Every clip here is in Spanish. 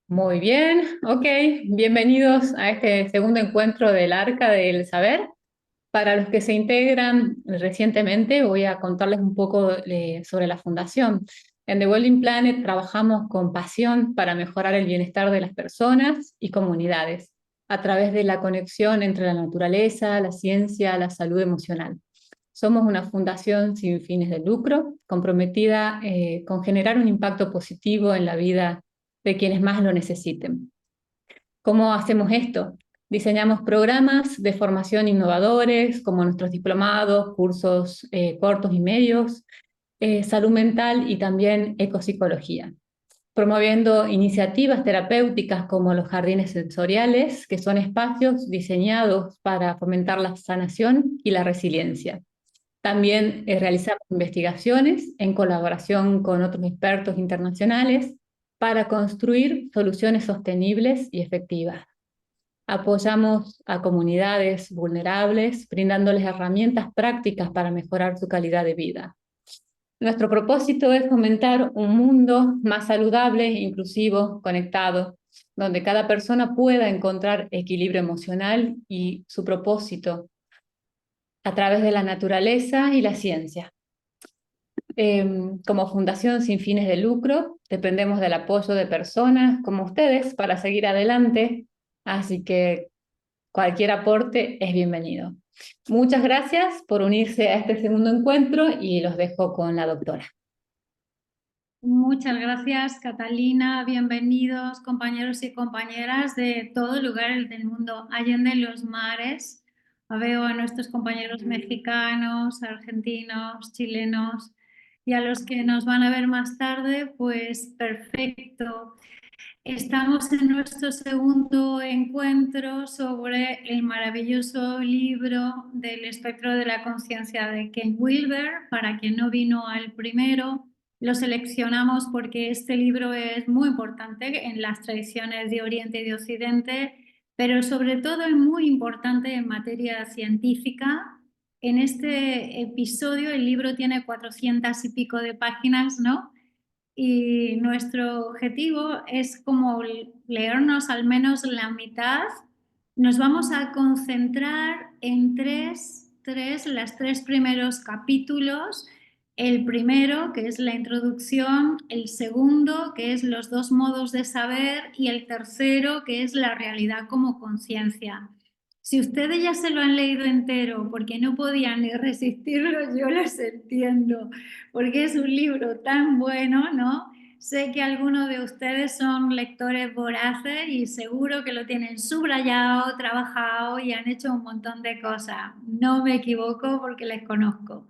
Muy bien, ok. Bienvenidos a este segundo encuentro del Arca del Saber. Para los que se integran recientemente, voy a contarles un poco sobre la fundación. En The Welding Planet trabajamos con pasión para mejorar el bienestar de las personas y comunidades a través de la conexión entre la naturaleza, la ciencia, la salud emocional. Somos una fundación sin fines de lucro, comprometida con generar un impacto positivo en la vida de quienes más lo necesiten. ¿Cómo hacemos esto? Diseñamos programas de formación innovadores, como nuestros diplomados, cursos cortos y medios, salud mental y también ecopsicología, promoviendo iniciativas terapéuticas como los jardines sensoriales, que son espacios diseñados para fomentar la sanación y la resiliencia. También realizamos investigaciones en colaboración con otros expertos internacionales para construir soluciones sostenibles y efectivas. Apoyamos a comunidades vulnerables, brindándoles herramientas prácticas para mejorar su calidad de vida. Nuestro propósito es fomentar un mundo más saludable, inclusivo, conectado, donde cada persona pueda encontrar equilibrio emocional y su propósito a través de la naturaleza y la ciencia. Como fundación sin fines de lucro, dependemos del apoyo de personas como ustedes para seguir adelante, así que cualquier aporte es bienvenido. Muchas gracias por unirse a este segundo encuentro y los dejo con la doctora. Muchas gracias, Catalina. Bienvenidos, compañeros y compañeras de todo lugar del mundo, allende los mares. Veo a nuestros compañeros mexicanos, argentinos, chilenos y a los que nos van a ver más tarde, pues perfecto. Estamos en nuestro segundo encuentro sobre el maravilloso libro del espectro de la conciencia de Ken Wilber. Para quien no vino al primero, lo seleccionamos porque este libro es muy importante en las tradiciones de Oriente y de Occidente, pero sobre todo es muy importante en materia científica. En este episodio el libro tiene 400 y pico de páginas, ¿no? Y nuestro objetivo es como leernos al menos la mitad. Nos vamos a concentrar en las tres primeros capítulos. El primero, que es la introducción, el segundo, que es los dos modos de saber, y el tercero, que es la realidad como conciencia. Si ustedes ya se lo han leído entero porque no podían ni resistirlo, yo los entiendo, porque es un libro tan bueno, ¿no? Sé que algunos de ustedes son lectores voraces y seguro que lo tienen subrayado, trabajado y han hecho un montón de cosas. No me equivoco porque les conozco.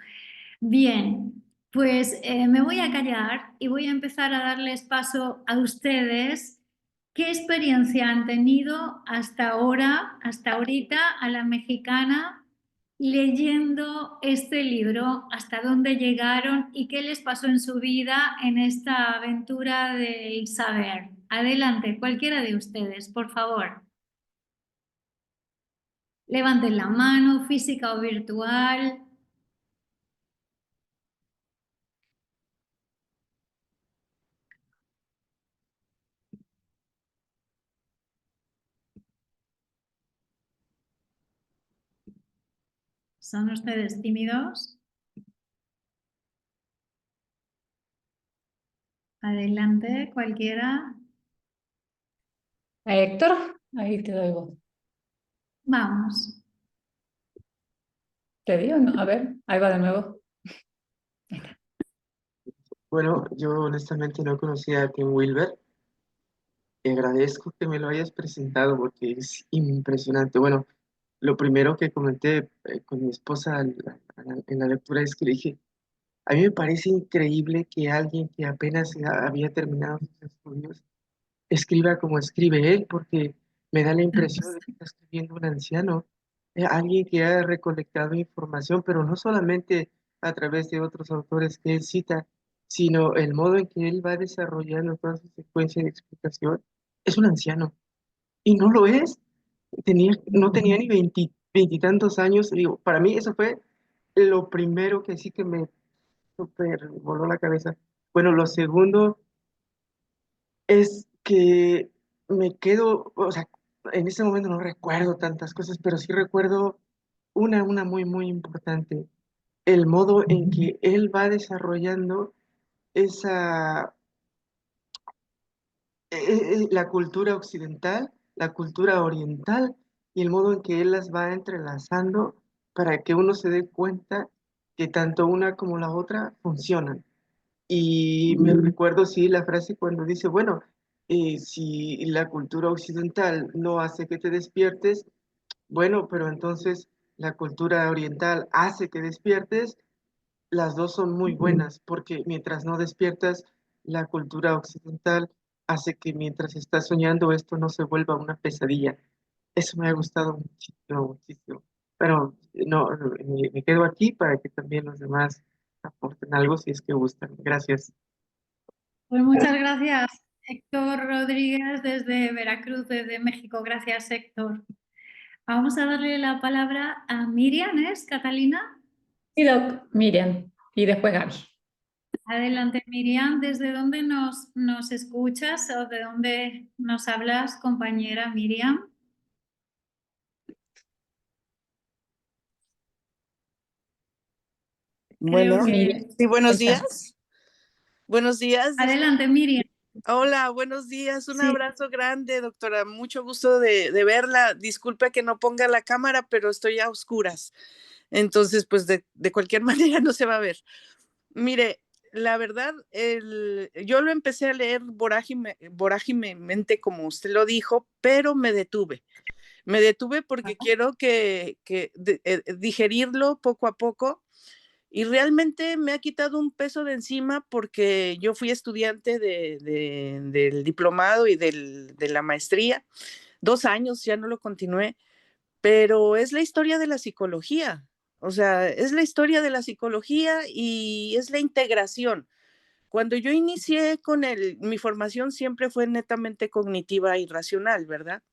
Bien, pues me voy a callar y voy a empezar a darles paso a ustedes. ¿Qué experiencia han tenido hasta ahora, hasta ahorita, a la mexicana, leyendo este libro? ¿Hasta dónde llegaron y qué les pasó en su vida en esta aventura del saber? Adelante, cualquiera de ustedes, por favor. Levanten la mano, física o virtual. ¿Son ustedes tímidos? Adelante, cualquiera. Héctor, ahí te doy voz. Vamos. ¿Te digo? No, a ver, ahí va de nuevo. Bueno, yo honestamente no conocía a Ken Wilber. Te agradezco que me lo hayas presentado porque es impresionante. Bueno, lo primero que comenté con mi esposa en la lectura es que le dije, a mí me parece increíble que alguien que apenas había terminado sus estudios escriba como escribe él, porque me da la impresión de que está escribiendo un anciano, alguien que ha recolectado información, pero no solamente a través de otros autores que él cita, sino el modo en que él va desarrollando toda su secuencia de explicación. Es un anciano, y no lo es. No tenía ni veintitantos años. Digo, para mí eso fue lo primero que sí que me super voló la cabeza. Bueno, lo segundo es que me quedo, o sea, en ese momento no recuerdo tantas cosas, pero sí recuerdo una muy, muy importante, el modo en que él va desarrollando esa, la cultura occidental, la cultura oriental y el modo en que él las va entrelazando para que uno se dé cuenta que tanto una como la otra funcionan. Y me recuerdo, sí, la frase cuando dice, bueno, si la cultura occidental no hace que te despiertes, bueno, pero entonces la cultura oriental hace que despiertes, las dos son muy buenas, porque mientras no despiertas, la cultura occidental hace que mientras estás soñando esto no se vuelva una pesadilla. Eso me ha gustado muchísimo, muchísimo. Pero no, me quedo aquí para que también los demás aporten algo si es que gustan. Gracias. Pues muchas gracias, Héctor Rodríguez, desde Veracruz, desde México. Gracias, Héctor. Vamos a darle la palabra a Miriam, ¿es, Catalina? Sí, Doc, Miriam, y después Gaby. Adelante, Miriam. ¿Desde dónde nos escuchas o de dónde nos hablas, compañera Miriam? Creo Bueno, Miriam, que... sí, ahí buenos está. días. Buenos días. Adelante, Miriam. Hola, buenos días. Un Sí. abrazo grande, doctora. Mucho gusto de verla. Disculpe que no ponga la cámara, pero estoy a oscuras. Entonces, pues de cualquier manera no se va a ver. Mire, la verdad, yo lo empecé a leer voráginemente, como usted lo dijo, pero me detuve. Me detuve porque quiero digerirlo poco a poco. Y realmente me ha quitado un peso de encima porque yo fui estudiante del diplomado y de la maestría, 2 años, ya no lo continué, pero es la historia de la psicología, o sea, es la historia de la psicología y es la integración. Cuando yo inicié con mi formación siempre fue netamente cognitiva y racional, ¿verdad?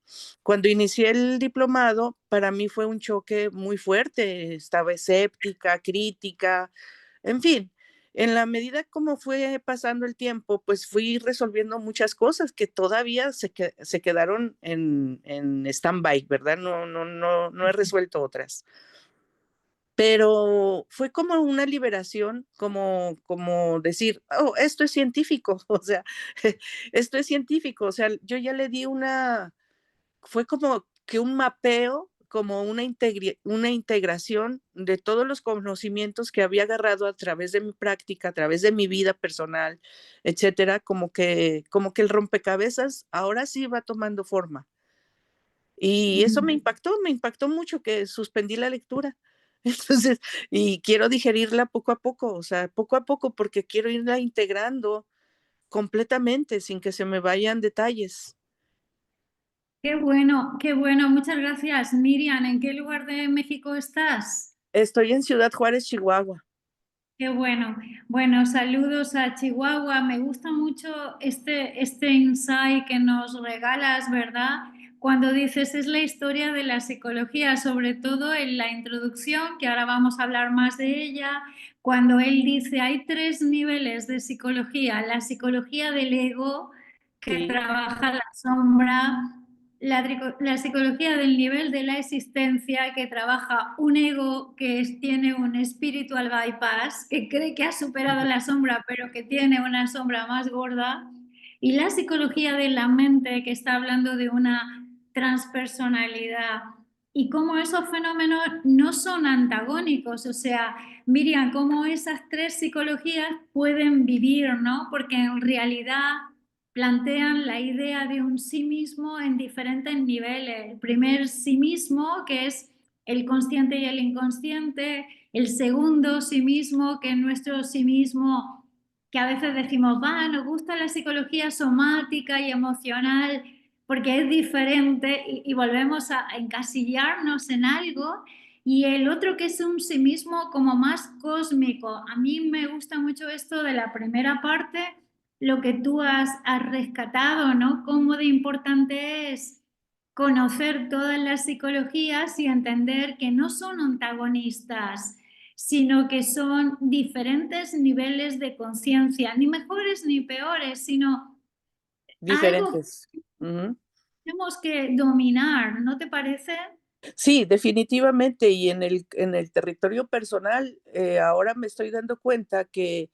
Cuando inicié el diplomado, para mí fue un choque muy fuerte, estaba escéptica, crítica, en fin. En la medida como fue pasando el tiempo, pues fui resolviendo muchas cosas que todavía se quedaron en stand-by, ¿verdad? No he resuelto otras. Pero fue como una liberación, como decir, oh, esto es científico, o sea, esto es científico, o sea, yo ya le di fue como que un mapeo, como una integración de todos los conocimientos que había agarrado a través de mi práctica, a través de mi vida personal, etcétera, como que el rompecabezas ahora sí va tomando forma. Y eso me impactó mucho que suspendí la lectura. Entonces, y quiero digerirla poco a poco, o sea, poco a poco, porque quiero irla integrando completamente sin que se me vayan detalles. Qué bueno, qué bueno. Muchas gracias, Miriam. ¿En qué lugar de México estás? Estoy en Ciudad Juárez, Chihuahua. Qué bueno. Bueno, saludos a Chihuahua. Me gusta mucho este insight que nos regalas, ¿verdad? Cuando dices es la historia de la psicología, sobre todo en la introducción, que ahora vamos a hablar más de ella, cuando él dice hay 3 niveles de psicología, la psicología del ego, que Sí, trabaja la sombra, la psicología del nivel de la existencia, que trabaja un ego que tiene un spiritual bypass, que cree que ha superado la sombra, pero que tiene una sombra más gorda, y la psicología de la mente, que está hablando de una transpersonalidad. Y cómo esos fenómenos no son antagónicos, o sea, Miriam, cómo esas 3 psicologías pueden vivir, ¿no? Porque en realidad plantean la idea de un sí mismo en diferentes niveles. El primer sí mismo, que es el consciente y el inconsciente. El segundo sí mismo, que es nuestro sí mismo, que a veces decimos, va, nos gusta la psicología somática y emocional porque es diferente y volvemos a encasillarnos en algo. Y el otro que es un sí mismo como más cósmico. A mí me gusta mucho esto de la primera parte, lo que tú has rescatado, ¿no? Cómo de importante es conocer todas las psicologías y entender que no son antagonistas, sino que son diferentes niveles de conciencia, ni mejores ni peores, sino algo diferentes. Ujú. tenemos que dominar, ¿no te parece? Sí, definitivamente. Y en el territorio personal, ahora me estoy dando cuenta que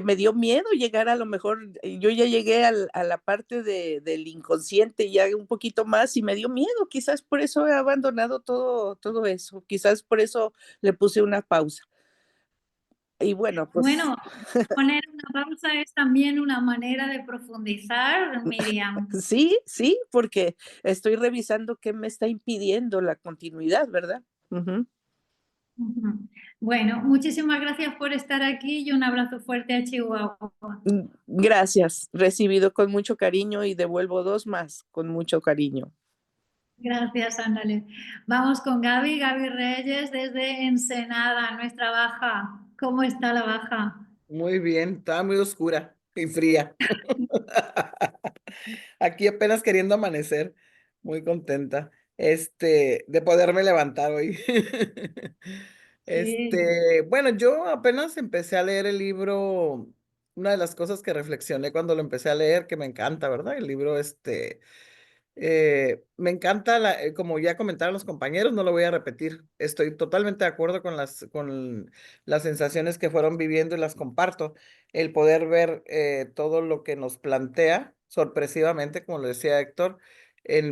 me dio miedo llegar a lo mejor, yo ya llegué a la parte del inconsciente ya un poquito más y me dio miedo. Quizás por eso he abandonado todo eso. Quizás por eso le puse una pausa. Y bueno, pues Bueno, poner una pausa es también una manera de profundizar, Miriam. sí, sí, porque estoy revisando qué me está impidiendo la continuidad, ¿verdad? Ujú. Ujú. Bueno, muchísimas gracias por estar aquí y un abrazo fuerte a Chihuahua. Gracias, recibido con mucho cariño y devuelvo 2 más con mucho cariño. Gracias, ándale. Vamos con Gaby, Gaby Reyes desde Ensenada, nuestra baja. ¿Cómo está la baja? Muy bien, estaba muy oscura y fría. Aquí apenas queriendo amanecer, muy contenta, de poderme levantar hoy. Sí, Bueno, yo apenas empecé a leer el libro, una de las cosas que reflexioné cuando lo empecé a leer, que me encanta, ¿verdad? El libro, me encanta, como ya comentaron los compañeros, no lo voy a repetir. Estoy totalmente de acuerdo con las sensaciones que fueron viviendo y las comparto. El poder ver todo lo que nos plantea sorpresivamente, como lo decía Héctor,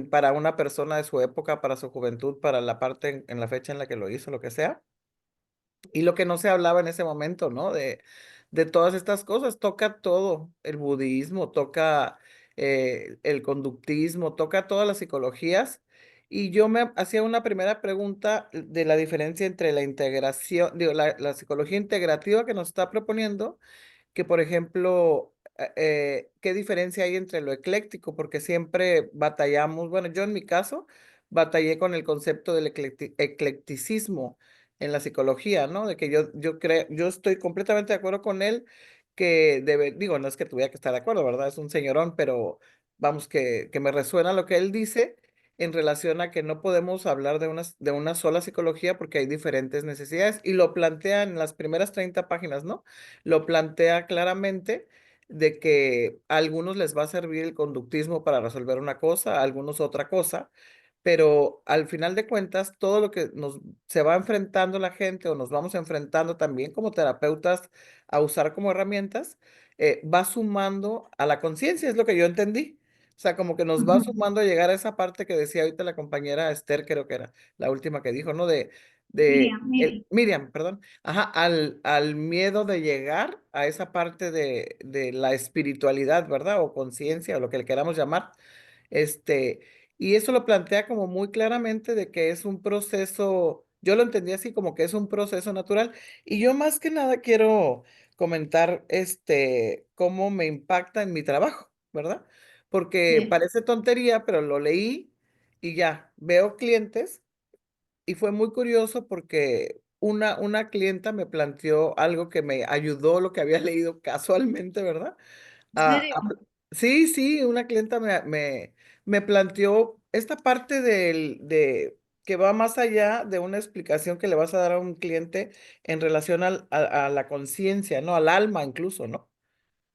para una persona de su época, para su juventud, para la parte en la fecha en la que lo hizo, lo que sea. Y lo que no se hablaba en ese momento, ¿no? De todas estas cosas, toca todo, el budismo, toca el conductismo, toca todas las psicologías. Y yo me hacía una primera pregunta de la diferencia entre la integración, digo, la psicología integrativa que nos está proponiendo que, por ejemplo, ¿qué diferencia hay entre lo ecléctico? Porque siempre batallamos, bueno, yo en mi caso batallé con el concepto del eclecticismo en la psicología, ¿no? De que yo creo, yo estoy completamente de acuerdo con él que debe, digo, no es que tuviera que estar de acuerdo, ¿verdad? Es un señorón, pero vamos, que me resuena lo que él dice en relación a que no podemos hablar de una sola psicología porque hay diferentes necesidades y lo plantea en las primeras 30 páginas, ¿no? Lo plantea claramente de que a algunos les va a servir el conductismo para resolver una cosa, a algunos otra cosa, pero al final de cuentas, todo lo que se va enfrentando la gente o nos vamos enfrentando también como terapeutas a usar como herramientas, va sumando a la conciencia, es lo que yo entendí. O sea, como que nos va ujú. sumando a llegar a esa parte que decía ahorita la compañera Esther, creo que era la última que dijo, ¿no? Miriam, Miriam. Miriam, perdón. Ajá, al miedo de llegar a esa parte de la espiritualidad, ¿verdad? O conciencia, o lo que le queramos llamar. Este, y eso lo plantea como muy claramente de que es un proceso, yo lo entendí así como que es un proceso natural. Y yo más que nada quiero comentar, cómo me impacta en mi trabajo, ¿verdad? Porque Sí, parece tontería, pero lo leí y ya, veo clientes y fue muy curioso porque una clienta me planteó algo que me ayudó, lo que había leído casualmente, ¿verdad? ¿en serio? Sí, sí, una clienta me planteó esta parte que va más allá de una explicación que le vas a dar a un cliente en relación a la conciencia, ¿no? Al alma incluso, ¿no?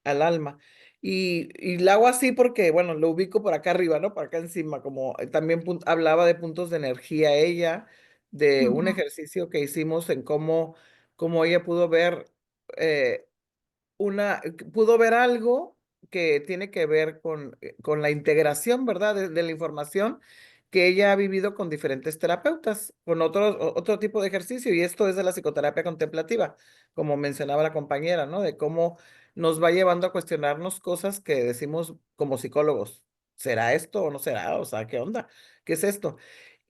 Al alma. Y la hago así porque, bueno, lo ubico por acá arriba, ¿no? Por acá encima, como también hablaba de puntos de energía ella, de un Ujú, ejercicio que hicimos en cómo ella pudo ver eh, pudo ver algo que tiene que ver con la integración, ¿verdad? De la información que ella ha vivido con diferentes terapeutas, con otro tipo de ejercicio, y esto es de la psicoterapia contemplativa, como mencionaba la compañera, ¿no? De cómo nos va llevando a cuestionarnos cosas que decimos como psicólogos, ¿será esto o no será? O sea, ¿qué onda? ¿Qué es esto?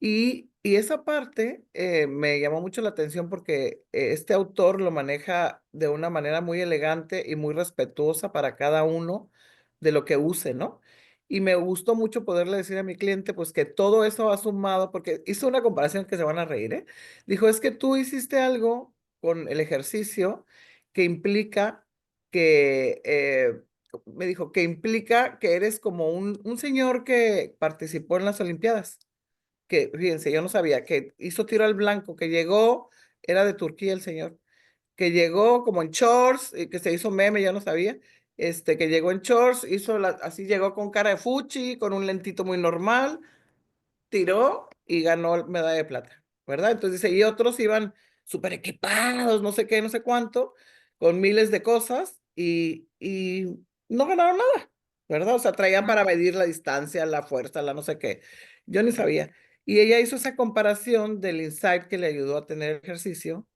Y esa parte me llamó mucho la atención porque este autor lo maneja de una manera muy elegante y muy respetuosa para cada uno de lo que use, ¿no? Y me gustó mucho poderle decir a mi cliente, pues que todo eso va sumado, porque hizo una comparación que se van a reír, ¿eh? Dijo, es que tú hiciste algo con el ejercicio que implica me dijo, que implica que eres como un señor que participó en las Olimpiadas que, fíjense, yo no sabía, que hizo tiro al blanco, que llegó, era de Turquía el señor, que llegó como en shorts, y que se hizo meme, ya no sabía, que llegó en shorts, así llegó con cara de fuchi, con un lentito muy normal, tiró y ganó medalla de plata, ¿verdad? Entonces dice, y otros iban súper equipados, no sé qué, no sé cuánto, con miles de cosas y no ganaron nada, ¿verdad? O sea, traían para medir la distancia, la fuerza, la no sé qué. Yo ni sabía. Y ella hizo esa comparación del insight que le ayudó a tener ejercicio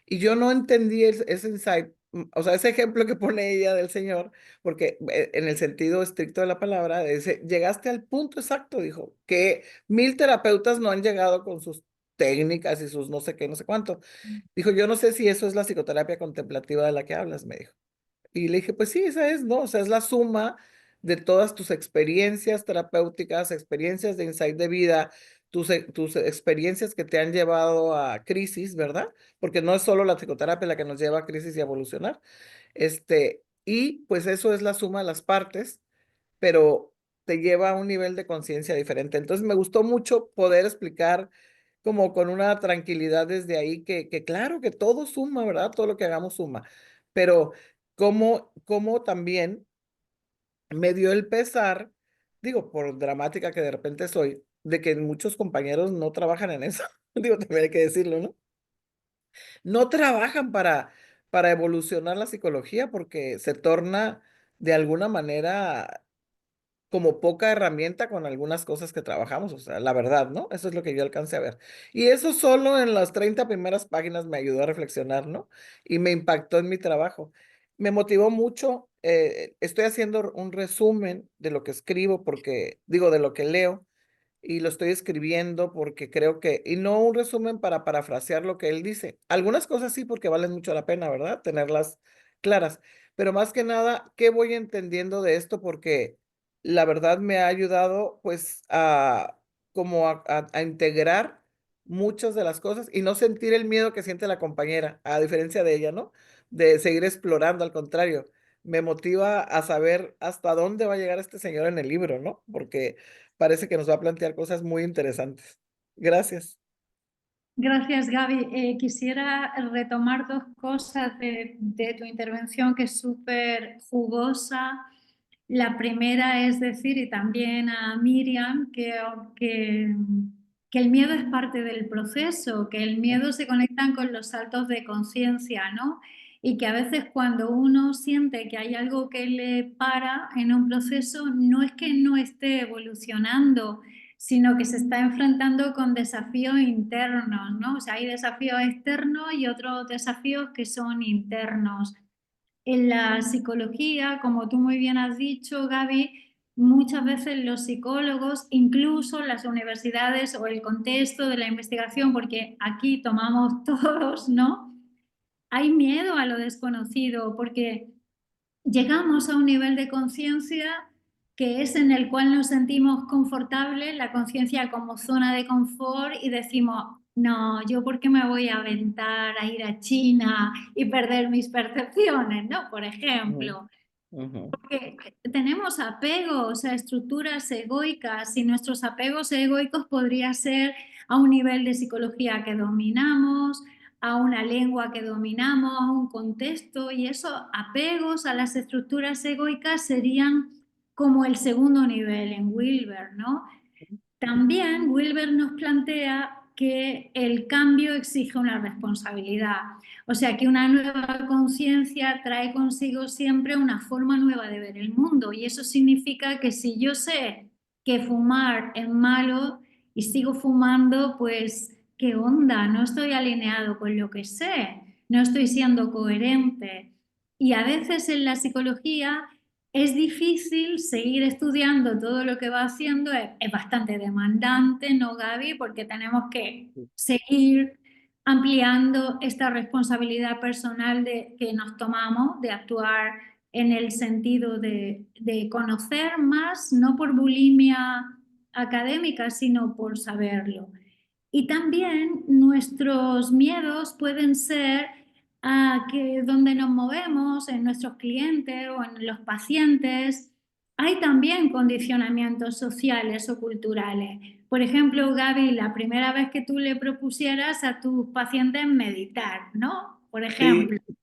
y yo no entendí ese insight, o sea, ese ejemplo que pone ella del Señor, porque en el sentido estricto de la palabra, dice, llegaste al punto exacto, dijo, que 1000 terapeutas no han llegado con sus técnicas y sus no sé qué, no sé cuánto. Dijo, yo no sé si eso es la psicoterapia contemplativa de la que hablas, me dijo. Y le dije, pues sí, esa es, ¿no? O sea, es la suma de todas tus experiencias terapéuticas, experiencias de insight de vida, tus experiencias que te han llevado a crisis, ¿verdad? Porque no es solo la psicoterapia la que nos lleva a crisis y a evolucionar. Y pues eso es la suma de las partes, pero te lleva a un nivel de conciencia diferente. Entonces me gustó mucho poder explicar como con una tranquilidad desde ahí que claro que todo suma, ¿verdad? Todo lo que hagamos suma, pero como también me dio el pesar, digo, por dramática que de repente soy, de que muchos compañeros no trabajan en eso. Digo, también hay que decirlo, ¿no? No trabajan para evolucionar la psicología porque se torna de alguna manera como poca herramienta con algunas cosas que trabajamos, o sea, la verdad, ¿no? Eso es lo que yo alcancé a ver. Y eso solo en las 30 primeras páginas me ayudó a reflexionar, ¿no? Y me impactó en mi trabajo. Me motivó mucho. Estoy haciendo un resumen de lo que escribo, porque digo, de lo que leo, y lo estoy escribiendo porque creo que, y no un resumen para parafrasear lo que él dice. Algunas cosas sí, porque valen mucho la pena, ¿verdad? Tenerlas claras. Pero más que nada, ¿qué voy entendiendo de esto? Porque la verdad me ha ayudado pues a como a integrar muchas de las cosas y no sentir el miedo que siente la compañera, a diferencia de ella, ¿no? De seguir explorando, al contrario, me motiva a saber hasta dónde va a llegar este señor en el libro, ¿no? Porque parece que nos va a plantear cosas muy interesantes. Gracias. Gracias, Gaby. Quisiera retomar dos cosas de tu intervención que es súper jugosa. La primera es decir, y también a Miriam, que, que el miedo es parte del proceso, que el miedo se conectan con los saltos de conciencia, ¿no? Y que a veces cuando uno siente que hay algo que le para en un proceso, no es que no esté evolucionando, sino que se está enfrentando con desafíos internos, ¿no? O sea, hay desafíos externos y otros desafíos que son internos. En la psicología, como tú muy bien has dicho, Gaby, muchas veces los psicólogos, incluso las universidades o el contexto de la investigación, porque aquí tomamos todos, ¿no? Hay miedo a lo desconocido porque llegamos a un nivel de conciencia que es en el cual nos sentimos confortables, la conciencia como zona de confort y decimos, no, yo por qué me voy a aventar a ir a China y perder mis percepciones, ¿no? Por ejemplo, porque tenemos apegos a estructuras egoicas y nuestros apegos egoicos podría ser a un nivel de psicología que dominamos, a una lengua que dominamos, a un contexto, y esos apegos a las estructuras egoicas serían como el segundo nivel en Wilber, ¿no? También Wilber nos plantea que el cambio exige una responsabilidad, o sea que una nueva conciencia trae consigo siempre una forma nueva de ver el mundo y eso significa que si yo sé que fumar es malo y sigo fumando, pues qué onda, no estoy alineado con lo que sé, no estoy siendo coherente. Y a veces en la psicología es difícil seguir estudiando todo lo que va haciendo, es bastante demandante, ¿no, Gaby? Porque tenemos que seguir ampliando esta responsabilidad personal que nos tomamos de actuar en el sentido de conocer más, no por bulimia académica, sino por saberlo. Y también nuestros miedos pueden ser a que donde nos movemos, en nuestros clientes o en los pacientes, hay también condicionamientos sociales o culturales. Por ejemplo, Gaby, la primera vez que tú le propusieras a tus pacientes meditar, ¿no? Por ejemplo. Sí.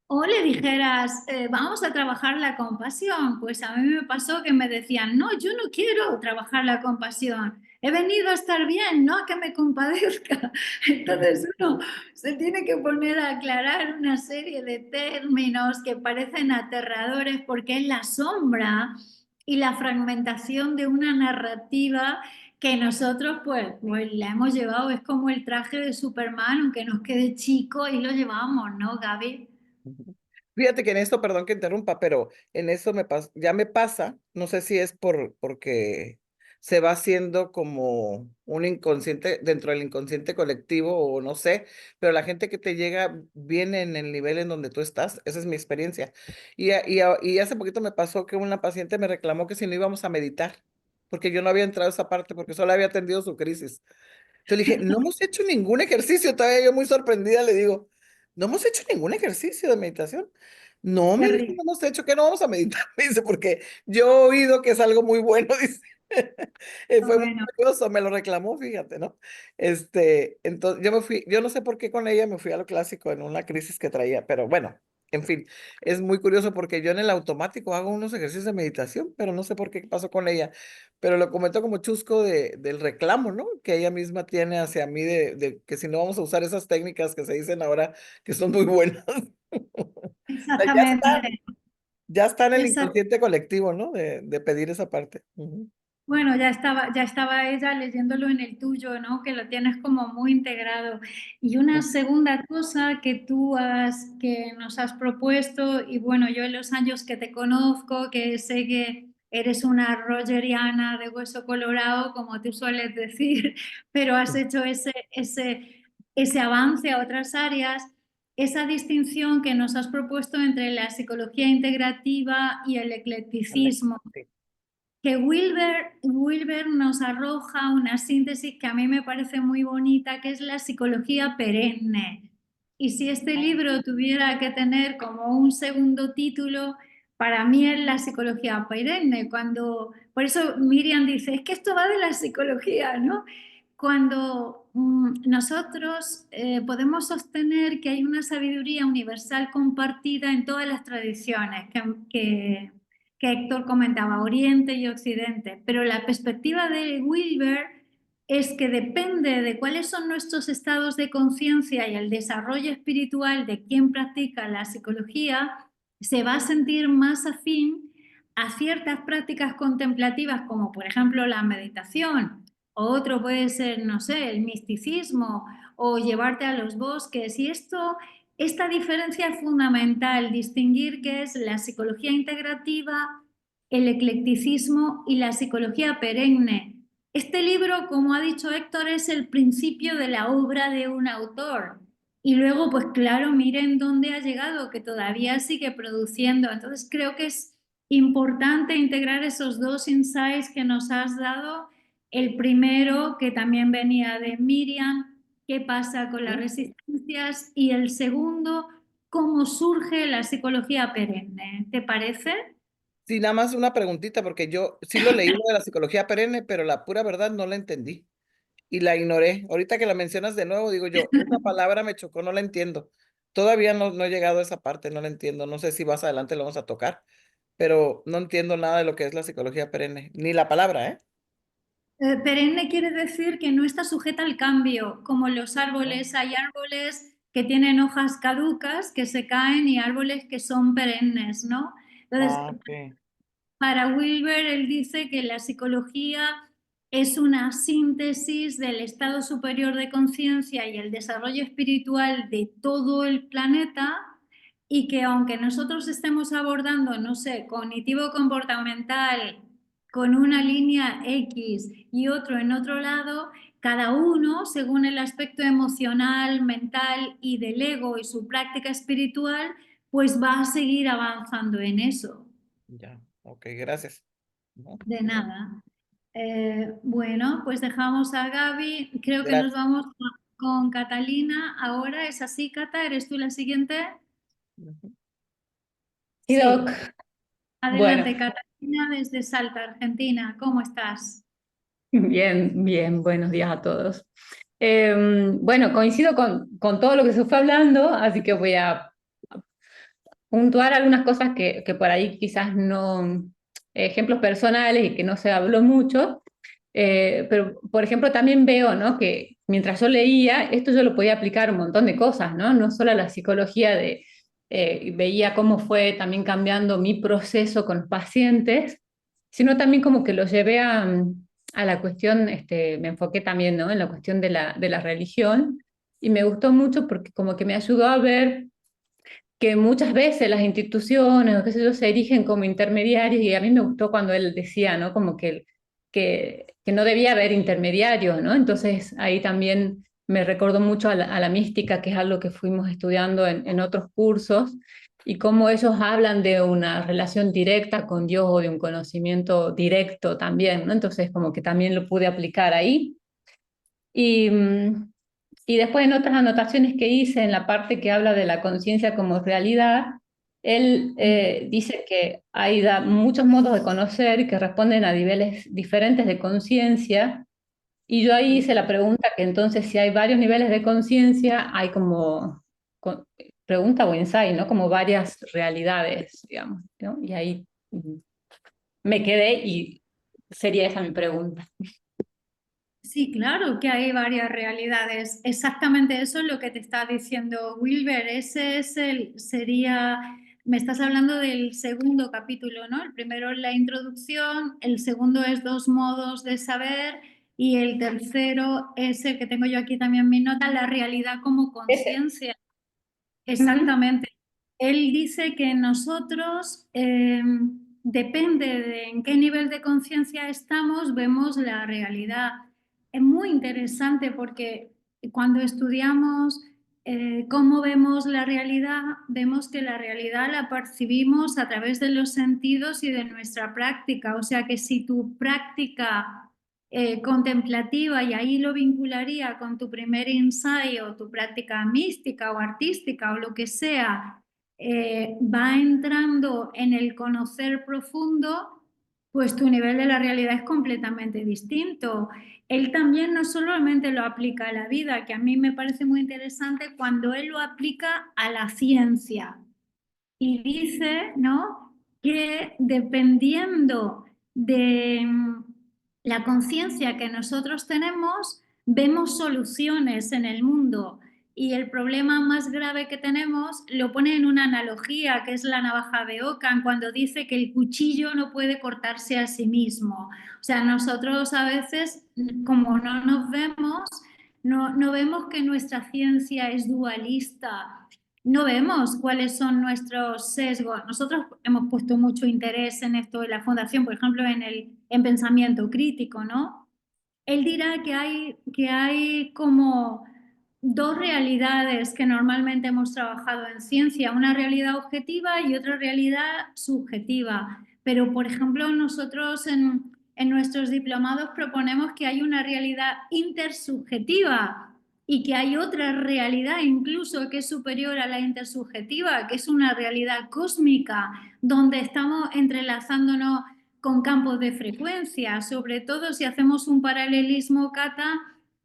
O o le dijeras, vamos a trabajar la compasión. Pues a mí me pasó que me decían, no, yo no quiero trabajar la compasión. He venido a estar bien, no a que me compadezca. Entonces uno se tiene que poner a aclarar una serie de términos que parecen aterradores porque es la sombra y la fragmentación de una narrativa que nosotros pues la hemos llevado, es como el traje de Superman, aunque nos quede chico y lo llevamos, ¿no, Gaby? Ujú. Fíjate que en esto, perdón que interrumpa, pero en esto ya me pasa, no sé si es porque se va haciendo como un inconsciente dentro del inconsciente colectivo o no sé, pero la gente que te llega viene en el nivel en donde tú estás, esa es mi experiencia. Y hace poquito me pasó que una paciente me reclamó que si no íbamos a meditar, porque yo no había entrado a esa parte, porque solo había atendido su crisis. Yo le dije, no hemos hecho ningún ejercicio, todavía yo muy sorprendida le digo, no hemos hecho ningún ejercicio de meditación. No, Qué me dice, rico. no hemos hecho, ¿qué no vamos a meditar? Me dice, porque yo he oído que es algo muy bueno, dice. Fue muy Bueno, curioso, me lo reclamó, fíjate, ¿no? Entonces yo me fui, yo no sé por qué con ella me fui a lo clásico en una crisis que traía, pero bueno, en fin, es muy curioso porque yo en el automático hago unos ejercicios de meditación, pero no sé por qué pasó con ella, pero lo comentó como chusco del reclamo, ¿no? Que ella misma tiene hacia mí de que si no vamos a usar esas técnicas que se dicen ahora que son muy buenas. exactamente. Ya está en el Esa- inconsciente colectivo, ¿no? De pedir esa parte. Ujú. Bueno, ya estaba ella leyéndolo en el tuyo, ¿no? Que lo tienes como muy integrado. Y una segunda cosa que nos has propuesto, y bueno, yo en los años que te conozco, que sé que eres una rogeriana de hueso colorado, como tú sueles decir, pero has hecho ese avance a otras áreas, esa distinción que nos has propuesto entre la psicología integrativa y el Ándale, eclecticismo, sí. que Wilber nos arroja una síntesis que a mí me parece muy bonita, que es la psicología perenne. Y si este libro tuviera que tener como un segundo título, para mí es la psicología perenne. Por eso Miriam dice, es que esto va de la psicología, ¿no? Cuando nosotros podemos sostener que hay una sabiduría universal compartida en todas las tradiciones, que Héctor comentaba, Oriente y Occidente, pero la perspectiva de Wilber es que depende de cuáles son nuestros estados de conciencia y el desarrollo espiritual de quien practica la psicología, se va a sentir más afín a ciertas prácticas contemplativas, como por ejemplo la meditación, o otro puede ser, no sé, el misticismo o llevarte a los bosques. Y esta diferencia es fundamental, distinguir qué es la psicología integrativa, el eclecticismo y la psicología perenne. Este libro, como ha dicho Héctor, es el principio de la obra de un autor. Y luego, pues claro, miren dónde ha llegado, que todavía sigue produciendo. Entonces creo que es importante integrar esos dos insights que nos has dado. El primero, que también venía de Miriam, qué pasa con las resistencias, y el segundo, cómo surge la psicología perenne. ¿Te parece? Sí, nada más una preguntita, porque yo sí lo leí lo de la psicología perenne, pero la pura verdad no la entendí y la ignoré. Ahorita que la mencionas de nuevo, digo yo, esa palabra me chocó, no la entiendo. Todavía no he llegado a esa parte, no la entiendo. No sé si más adelante lo vamos a tocar, pero no entiendo nada de lo que es la psicología perenne, ni la palabra, ¿eh? Perenne quiere decir que no está sujeta al cambio, como los Ah, árboles. Hay árboles que tienen hojas caducas, que se caen, y árboles que son perennes, ¿no? Entonces, ok. para Wilber, él dice que la psicología es una síntesis del estado superior de conciencia y el desarrollo espiritual de todo el planeta, y que aunque nosotros estemos abordando, no sé, cognitivo-comportamental con una línea X y otro en otro lado, cada uno, según el aspecto emocional, mental y del ego y su práctica espiritual, pues va a seguir avanzando en eso. Ya, ok, gracias. ¿No? De nada. Bueno, pues dejamos a Gaby. Creo que nos Gracias. vamos con Catalina. Ahora es así, Cata, ¿eres tú la siguiente? Ujú. Sí, Doc. Sí. Bueno, Adelante, Catalina, desde Salta, Argentina. ¿Cómo estás? bien, bien, buenos días a todos. Bueno, coincido con todo lo que se fue hablando, así que voy a puntuar algunas cosas que por ahí quizás no, ejemplos personales y que no se habló mucho, pero por ejemplo también veo, ¿no? Que mientras yo leía, esto yo lo podía aplicar a un montón de cosas, ¿no? No solo a la psicología veía cómo fue también cambiando mi proceso con los pacientes, sino también como que lo llevé a la cuestión, me enfoqué también, ¿no? En la cuestión de la religión y me gustó mucho porque como que me ayudó a ver que muchas veces las instituciones o qué sé yo se erigen como intermediarios y a mí me gustó cuando él decía, ¿no? Como que no debía haber intermediarios, ¿no? Entonces ahí también me recordó mucho a la mística, que es algo que fuimos estudiando en otros cursos, y cómo ellos hablan de una relación directa con Dios o de un conocimiento directo también, ¿no? Entonces como que también lo pude aplicar ahí. Y, y después en otras anotaciones que hice en la parte que habla de la conciencia como realidad, él dice que hay muchos modos de conocer que responden a niveles diferentes de conciencia. Y yo ahí hice la pregunta que entonces si hay varios niveles de conciencia, hay como pregunta o insight, ¿no? Como varias realidades, digamos, ¿no? Y ahí me quedé y sería esa mi pregunta. Sí, claro que hay varias realidades. Exactamente eso es lo que te está diciendo Wilber. Ese es me estás hablando del segundo capítulo, ¿no? El primero es la introducción, el segundo es dos modos de saber y el tercero es el que tengo yo aquí también en mi nota, la realidad como Ese. conciencia. Ujú. Exactamente. Él dice que nosotros, depende de en qué nivel de conciencia estamos, vemos la realidad. Es muy interesante porque cuando estudiamos cómo vemos la realidad, vemos que la realidad la percibimos a través de los sentidos y de nuestra práctica. O sea que si tu práctica contemplativa, y ahí lo vincularía con tu primer ensayo, o tu práctica mística o artística o lo que sea, va entrando en el conocer profundo, pues tu nivel de la realidad es completamente distinto. Él también no solamente lo aplica a la vida, que a mí me parece muy interesante cuando él lo aplica a la ciencia y dice, ¿no?, que dependiendo de la conciencia que nosotros tenemos, vemos soluciones en el mundo. Y el problema más grave que tenemos lo pone en una analogía, que es la navaja de Ockham, cuando dice que el cuchillo no puede cortarse a sí mismo. O sea, nosotros a veces, como no nos vemos, no vemos que nuestra ciencia es dualista, no vemos cuáles son nuestros sesgos. Nosotros hemos puesto mucho interés en esto de la Fundación, por ejemplo, en pensamiento crítico, ¿no? Él dirá que hay como dos realidades que normalmente hemos trabajado en ciencia, una realidad objetiva y otra realidad subjetiva. Pero, por ejemplo, nosotros en nuestros diplomados proponemos que hay una realidad intersubjetiva y que hay otra realidad incluso que es superior a la intersubjetiva, que es una realidad cósmica, donde estamos entrelazándonos con campos de frecuencia, sobre todo si hacemos un paralelismo, Cata,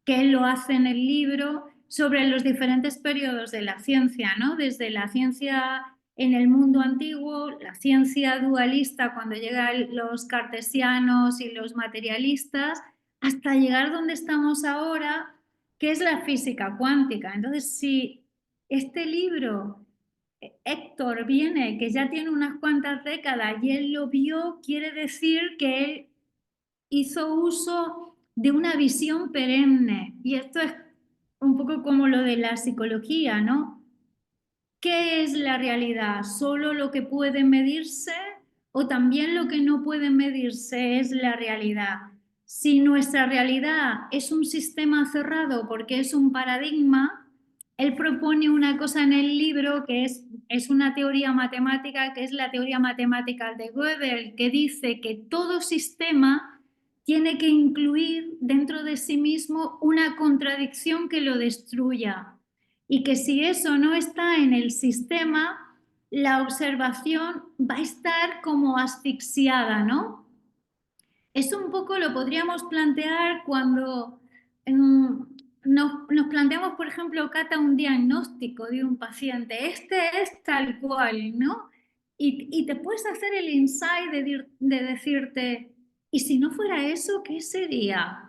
que él lo hace en el libro, sobre los diferentes periodos de la ciencia, ¿no? Desde la ciencia en el mundo antiguo, la ciencia dualista cuando llegan los cartesianos y los materialistas, hasta llegar donde estamos ahora, que es la física cuántica. Entonces, si este libro Héctor viene, que ya tiene unas cuantas décadas y él lo vio, quiere decir que él hizo uso de una visión perenne. Y esto es un poco como lo de la psicología, ¿no? ¿Qué es la realidad? ¿Solo lo que puede medirse o también lo que no puede medirse es la realidad? Si nuestra realidad es un sistema cerrado porque es un paradigma, él propone una cosa en el libro que es una teoría matemática, que es la teoría matemática de Gödel, que dice que todo sistema tiene que incluir dentro de sí mismo una contradicción que lo destruya. Y que si eso no está en el sistema, la observación va a estar como asfixiada, ¿no? Es un poco, lo podríamos plantear cuando nos planteamos, por ejemplo, Cata, un diagnóstico de un paciente, este es tal cual, ¿no? Y te puedes hacer el insight de decirte, ¿y si no fuera eso, qué sería?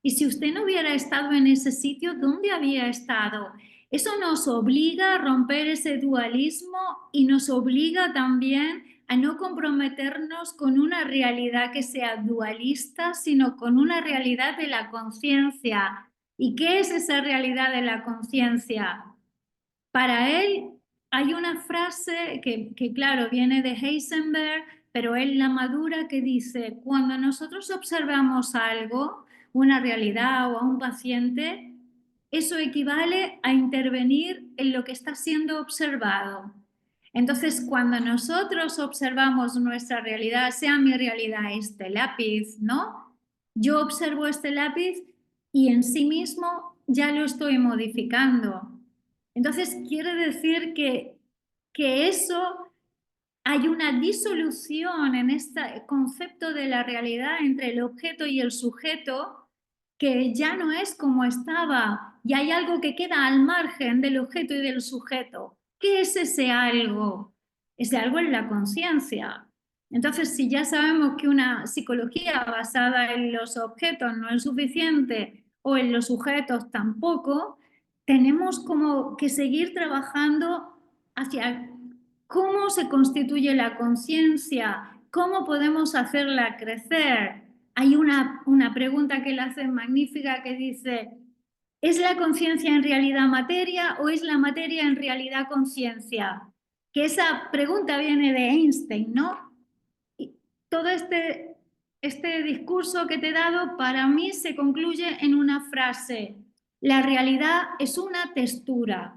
Y si usted no hubiera estado en ese sitio, ¿dónde había estado? Eso nos obliga a romper ese dualismo y nos obliga también a no comprometernos con una realidad que sea dualista, sino con una realidad de la conciencia. ¿Y qué es esa realidad de la conciencia? Para él hay una frase que, claro, viene de Heisenberg, pero él la madura, que dice, cuando nosotros observamos algo, una realidad o a un paciente, eso equivale a intervenir en lo que está siendo observado. Entonces, cuando nosotros observamos nuestra realidad, sea mi realidad este lápiz, ¿no? Yo observo este lápiz y en sí mismo ya lo estoy modificando. Entonces, quiere decir que eso hay una disolución en este concepto de la realidad entre el objeto y el sujeto que ya no es como estaba y hay algo que queda al margen del objeto y del sujeto. ¿Qué es ese algo? Ese algo es la conciencia. Entonces, si ya sabemos que una psicología basada en los objetos no es suficiente o en los sujetos tampoco, tenemos como que seguir trabajando hacia cómo se constituye la conciencia, cómo podemos hacerla crecer. Hay una pregunta que le hacen magnífica que dice, ¿es la conciencia en realidad materia o es la materia en realidad conciencia? Que esa pregunta viene de Einstein, ¿no? Y todo este discurso que te he dado para mí se concluye en una frase, la realidad es una textura.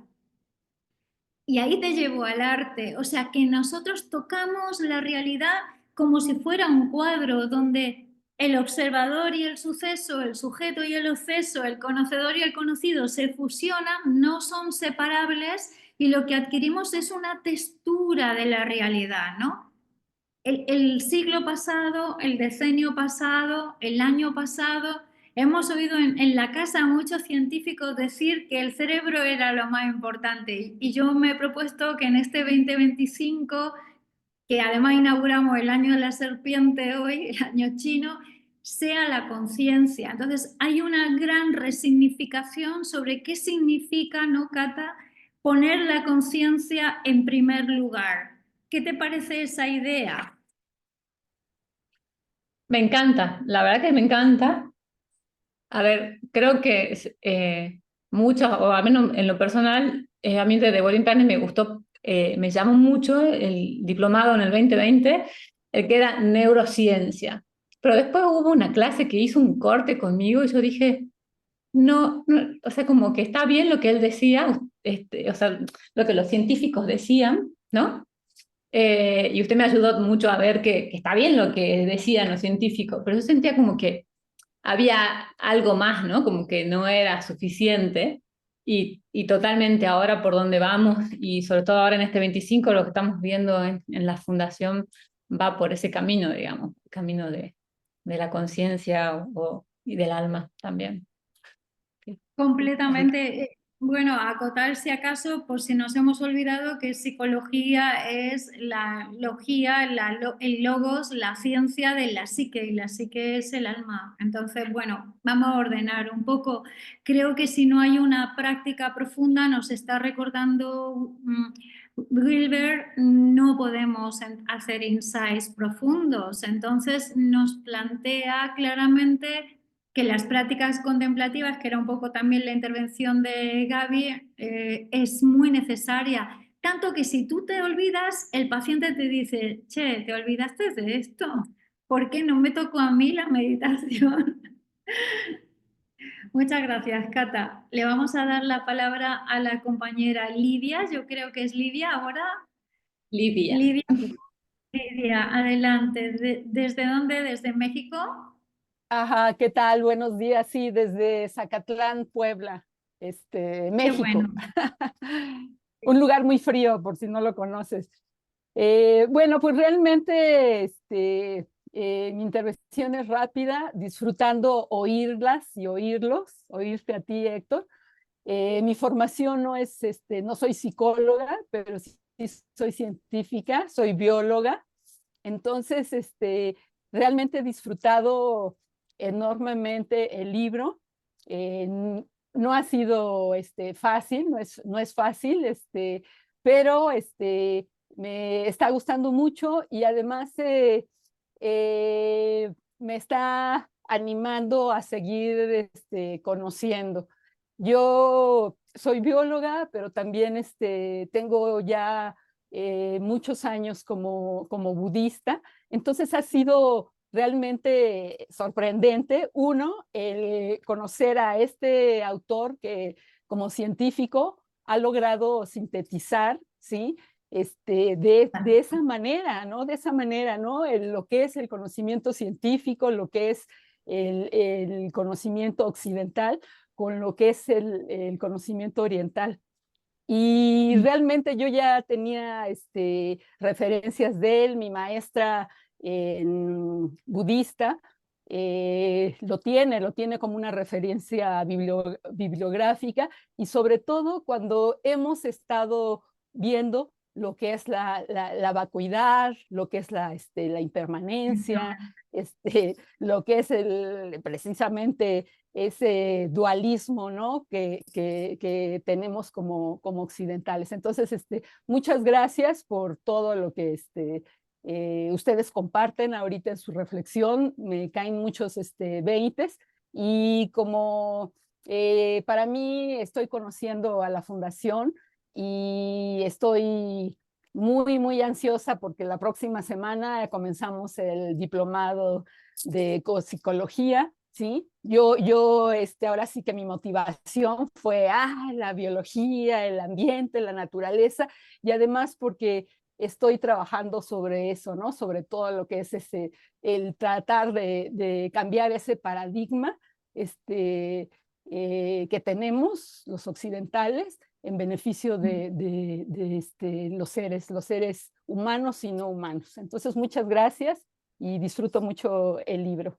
Y ahí te llevo al arte, o sea, que nosotros tocamos la realidad como si fuera un cuadro donde el observador y el suceso, el sujeto y el obseso, el conocedor y el conocido se fusionan, no son separables y lo que adquirimos es una textura de la realidad, ¿no? El siglo pasado, el decenio pasado, el año pasado, hemos oído en la casa a muchos científicos decir que el cerebro era lo más importante y yo me he propuesto que en este 2025, que además inauguramos el año de la serpiente hoy, el año chino, sea la conciencia. Entonces hay una gran resignificación sobre qué significa, ¿no, Cata?, poner la conciencia en primer lugar. ¿Qué te parece esa idea? Me encanta, la verdad que me encanta. A ver, creo que muchos, o al menos en lo personal, a mí de Bowling Planet me gustó, me llamó mucho el diplomado en el 2020, el que era neurociencia. Pero después hubo una clase que hizo un corte conmigo y yo dije, no, no, o sea, como que está bien lo que él decía, o sea, lo que los científicos decían, ¿no? Y usted me ayudó mucho a ver que está bien lo que decían los científicos, pero yo sentía como que había algo más, ¿no? Como que no era suficiente y totalmente ahora por donde vamos y sobre todo ahora en este 25 lo que estamos viendo en la fundación va por ese camino, digamos, camino de la conciencia y del alma también. Sí. Completamente. Bueno, acotar si acaso, por si nos hemos olvidado, que psicología es la logía, el logos, la ciencia de la psique, y la psique es el alma. Entonces, bueno, vamos a ordenar un poco. Creo que si no hay una práctica profunda, nos está recordando Gilbert, no podemos hacer insights profundos. Entonces, nos plantea claramente que las prácticas contemplativas, que era un poco también la intervención de Gaby, es muy necesaria. Tanto que si tú te olvidas, el paciente te dice, che, ¿te olvidaste de esto? ¿Por qué no me tocó a mí la meditación? Muchas gracias, Cata. Le vamos a dar la palabra a la compañera Lidia. Yo creo que es Lidia ahora. Lidia. Lidia, adelante. ¿Desde dónde? ¿Desde México? Ajá, ¿qué tal? Buenos días, sí, desde Zacatlán, Puebla, Qué México. bueno. Un lugar muy frío, por si no lo conoces. Bueno, pues realmente Mi intervención es rápida, disfrutando oírlas y oírlos, oírte a ti, Héctor. Mi formación no es, no soy psicóloga, pero sí soy científica, soy bióloga. Entonces, realmente he disfrutado enormemente el libro. Eh, no ha sido fácil, no es fácil, pero me está gustando mucho y además me está animando a seguir conociendo. Yo soy bióloga, pero también tengo ya muchos años como budista, entonces ha sido realmente sorprendente, uno, el conocer a este autor que como científico ha logrado sintetizar, ¿sí? De esa manera, ¿no? De esa manera, ¿no? Lo que es el conocimiento científico, lo que es el conocimiento occidental, con lo que es el conocimiento oriental. Y realmente yo ya tenía referencias de él, mi maestra budista lo tiene como una referencia bibliográfica y sobre todo cuando hemos estado viendo lo que es la vacuidad, lo que es la impermanencia, lo que es precisamente ese dualismo, ¿no? que tenemos como occidentales. Entonces, muchas gracias por todo lo que ustedes comparten ahorita en su reflexión. Me caen muchos veintes y como para mí estoy conociendo a la fundación y estoy muy ansiosa porque la próxima semana comenzamos el diplomado de psicología, ¿sí? Ahora sí que mi motivación fue, la biología, el ambiente, la naturaleza, y además porque estoy trabajando sobre eso, ¿no? Sobre todo lo que es el tratar de cambiar ese paradigma que tenemos los occidentales en beneficio de los seres humanos y no humanos. Entonces, muchas gracias y disfruto mucho el libro.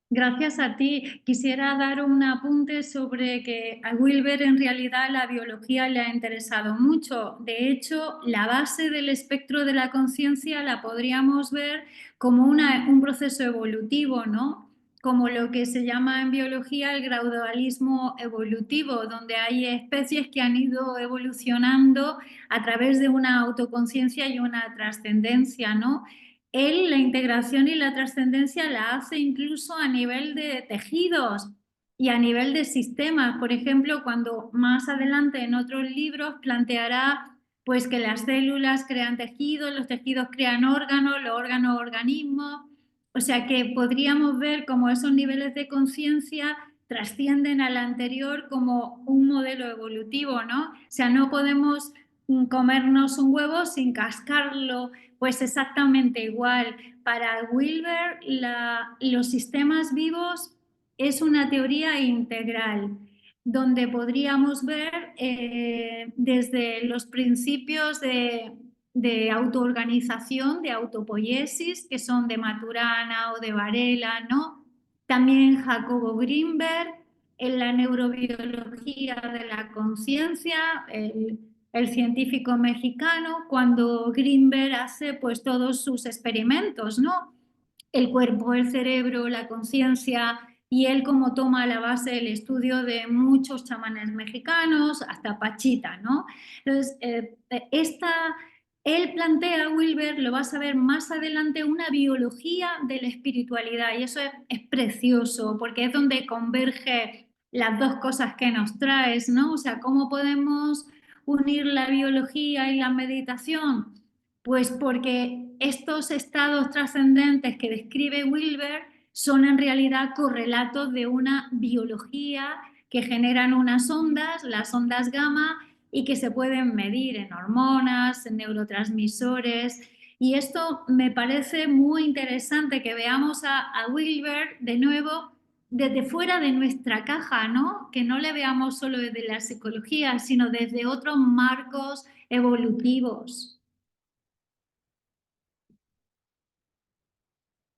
Gracias a ti. Quisiera dar un apunte sobre que a Wilber en realidad la biología le ha interesado mucho. De hecho, la base del espectro de la conciencia la podríamos ver como un proceso evolutivo, ¿no? Como lo que se llama en biología el gradualismo evolutivo, donde hay especies que han ido evolucionando a través de una autoconciencia y una trascendencia, ¿no? Él la integración y la trascendencia la hace incluso a nivel de tejidos y a nivel de sistemas. Por ejemplo, cuando más adelante en otros libros planteará pues que las células crean tejidos, los tejidos crean órganos, los órganos organismos. O sea que podríamos ver cómo esos niveles de conciencia trascienden al anterior como un modelo evolutivo, ¿no? O sea, no podemos comernos un huevo sin cascarlo, pues exactamente igual. Para Wilber, los sistemas vivos es una teoría integral, donde podríamos ver desde los principios de autoorganización, de autopoiesis, que son de Maturana o de Varela, ¿no? También Jacobo Grinberg, en la neurobiología de la conciencia, el científico mexicano, cuando Grinberg hace pues todos sus experimentos, ¿no? El cuerpo, el cerebro, la conciencia, y él como toma la base del estudio de muchos chamanes mexicanos, hasta Pachita, ¿no? Entonces, él plantea, Wilber, lo vas a ver más adelante, una biología de la espiritualidad, y eso es precioso, porque es donde converge las dos cosas que nos traes, ¿no? O sea, ¿cómo podemos unir la biología y la meditación? Pues porque estos estados trascendentes que describe Wilber son en realidad correlatos de una biología que generan unas ondas, las ondas gamma, y que se pueden medir en hormonas, en neurotransmisores. Y esto me parece muy interesante que veamos a Wilber de nuevo desde fuera de nuestra caja, ¿no? Que no le veamos solo desde la psicología, sino desde otros marcos evolutivos.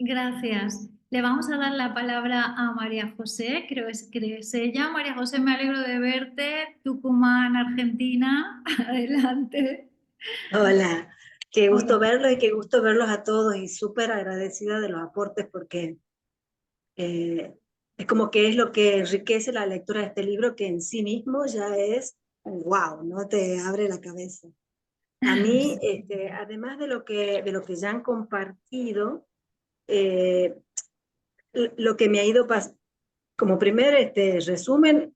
Gracias. Le vamos a dar la palabra a María José, creo que es ella. María José, me alegro de verte. Tucumán, Argentina. Adelante. Hola, qué gusto Hola. verlos y qué gusto verlos a todos y súper agradecida de los aportes porque eh, es como que es lo que enriquece la lectura de este libro que en sí mismo ya es wow, ¿no? Te abre la cabeza. A mí, además de lo que ya han compartido, eh, lo que me ha ido como primer resumen,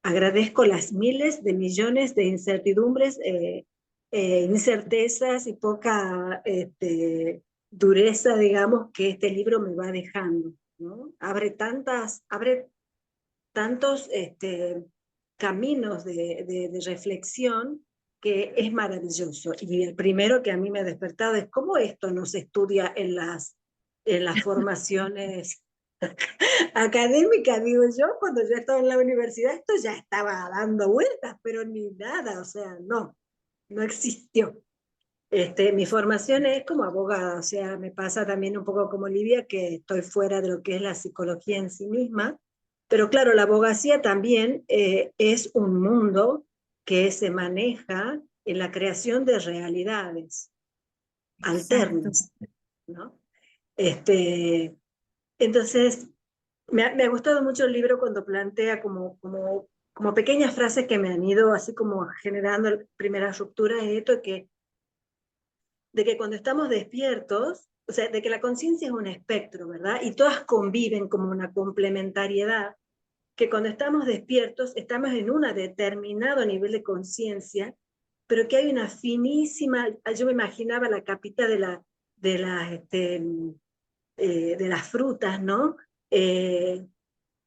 agradezco las miles de millones de incertidumbres, incertezas y poca dureza, digamos, que este libro me va dejando, ¿no? Abre tantos caminos de reflexión que es maravilloso. Y el primero que a mí me ha despertado es cómo esto no se estudia en las formaciones académica, digo yo, cuando yo estaba en la universidad, esto ya estaba dando vueltas, pero ni nada, o sea, no existió. Mi formación es como abogada, o sea, me pasa también un poco como Livia, que estoy fuera de lo que es la psicología en sí misma, pero claro, la abogacía también es un mundo que se maneja en la creación de realidades Exacto. alternas, ¿no? Entonces, me ha gustado mucho el libro cuando plantea como pequeñas frases que me han ido así como generando primeras rupturas en esto de que cuando estamos despiertos, o sea, de que la conciencia es un espectro, ¿verdad? Y todas conviven como una complementariedad, que cuando estamos despiertos estamos en un determinado nivel de conciencia, pero que hay una finísima, yo me imaginaba la capita de las frutas, ¿no?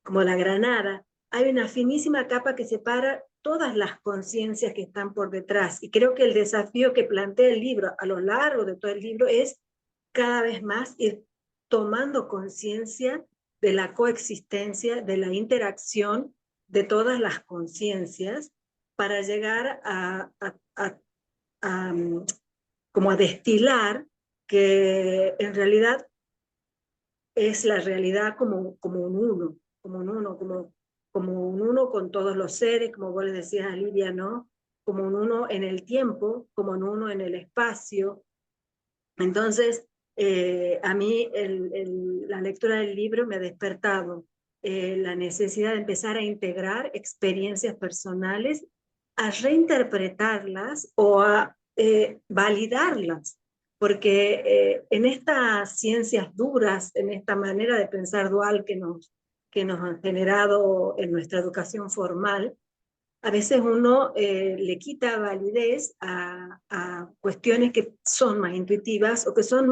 Como la granada, hay una finísima capa que separa todas las conciencias que están por detrás. Y creo que el desafío que plantea el libro a lo largo de todo el libro es cada vez más ir tomando conciencia de la coexistencia, de la interacción de todas las conciencias para llegar a, como a destilar que en realidad es la realidad como un uno, como un uno con todos los seres, como vos le decías a Lidia, ¿no? Como un uno en el tiempo, como un uno en el espacio. Entonces, a mí la lectura del libro me ha despertado la necesidad de empezar a integrar experiencias personales, a reinterpretarlas o a validarlas, porque en estas ciencias duras, en esta manera de pensar dual que nos han generado en nuestra educación formal, a veces uno le quita validez a cuestiones que son más intuitivas o que son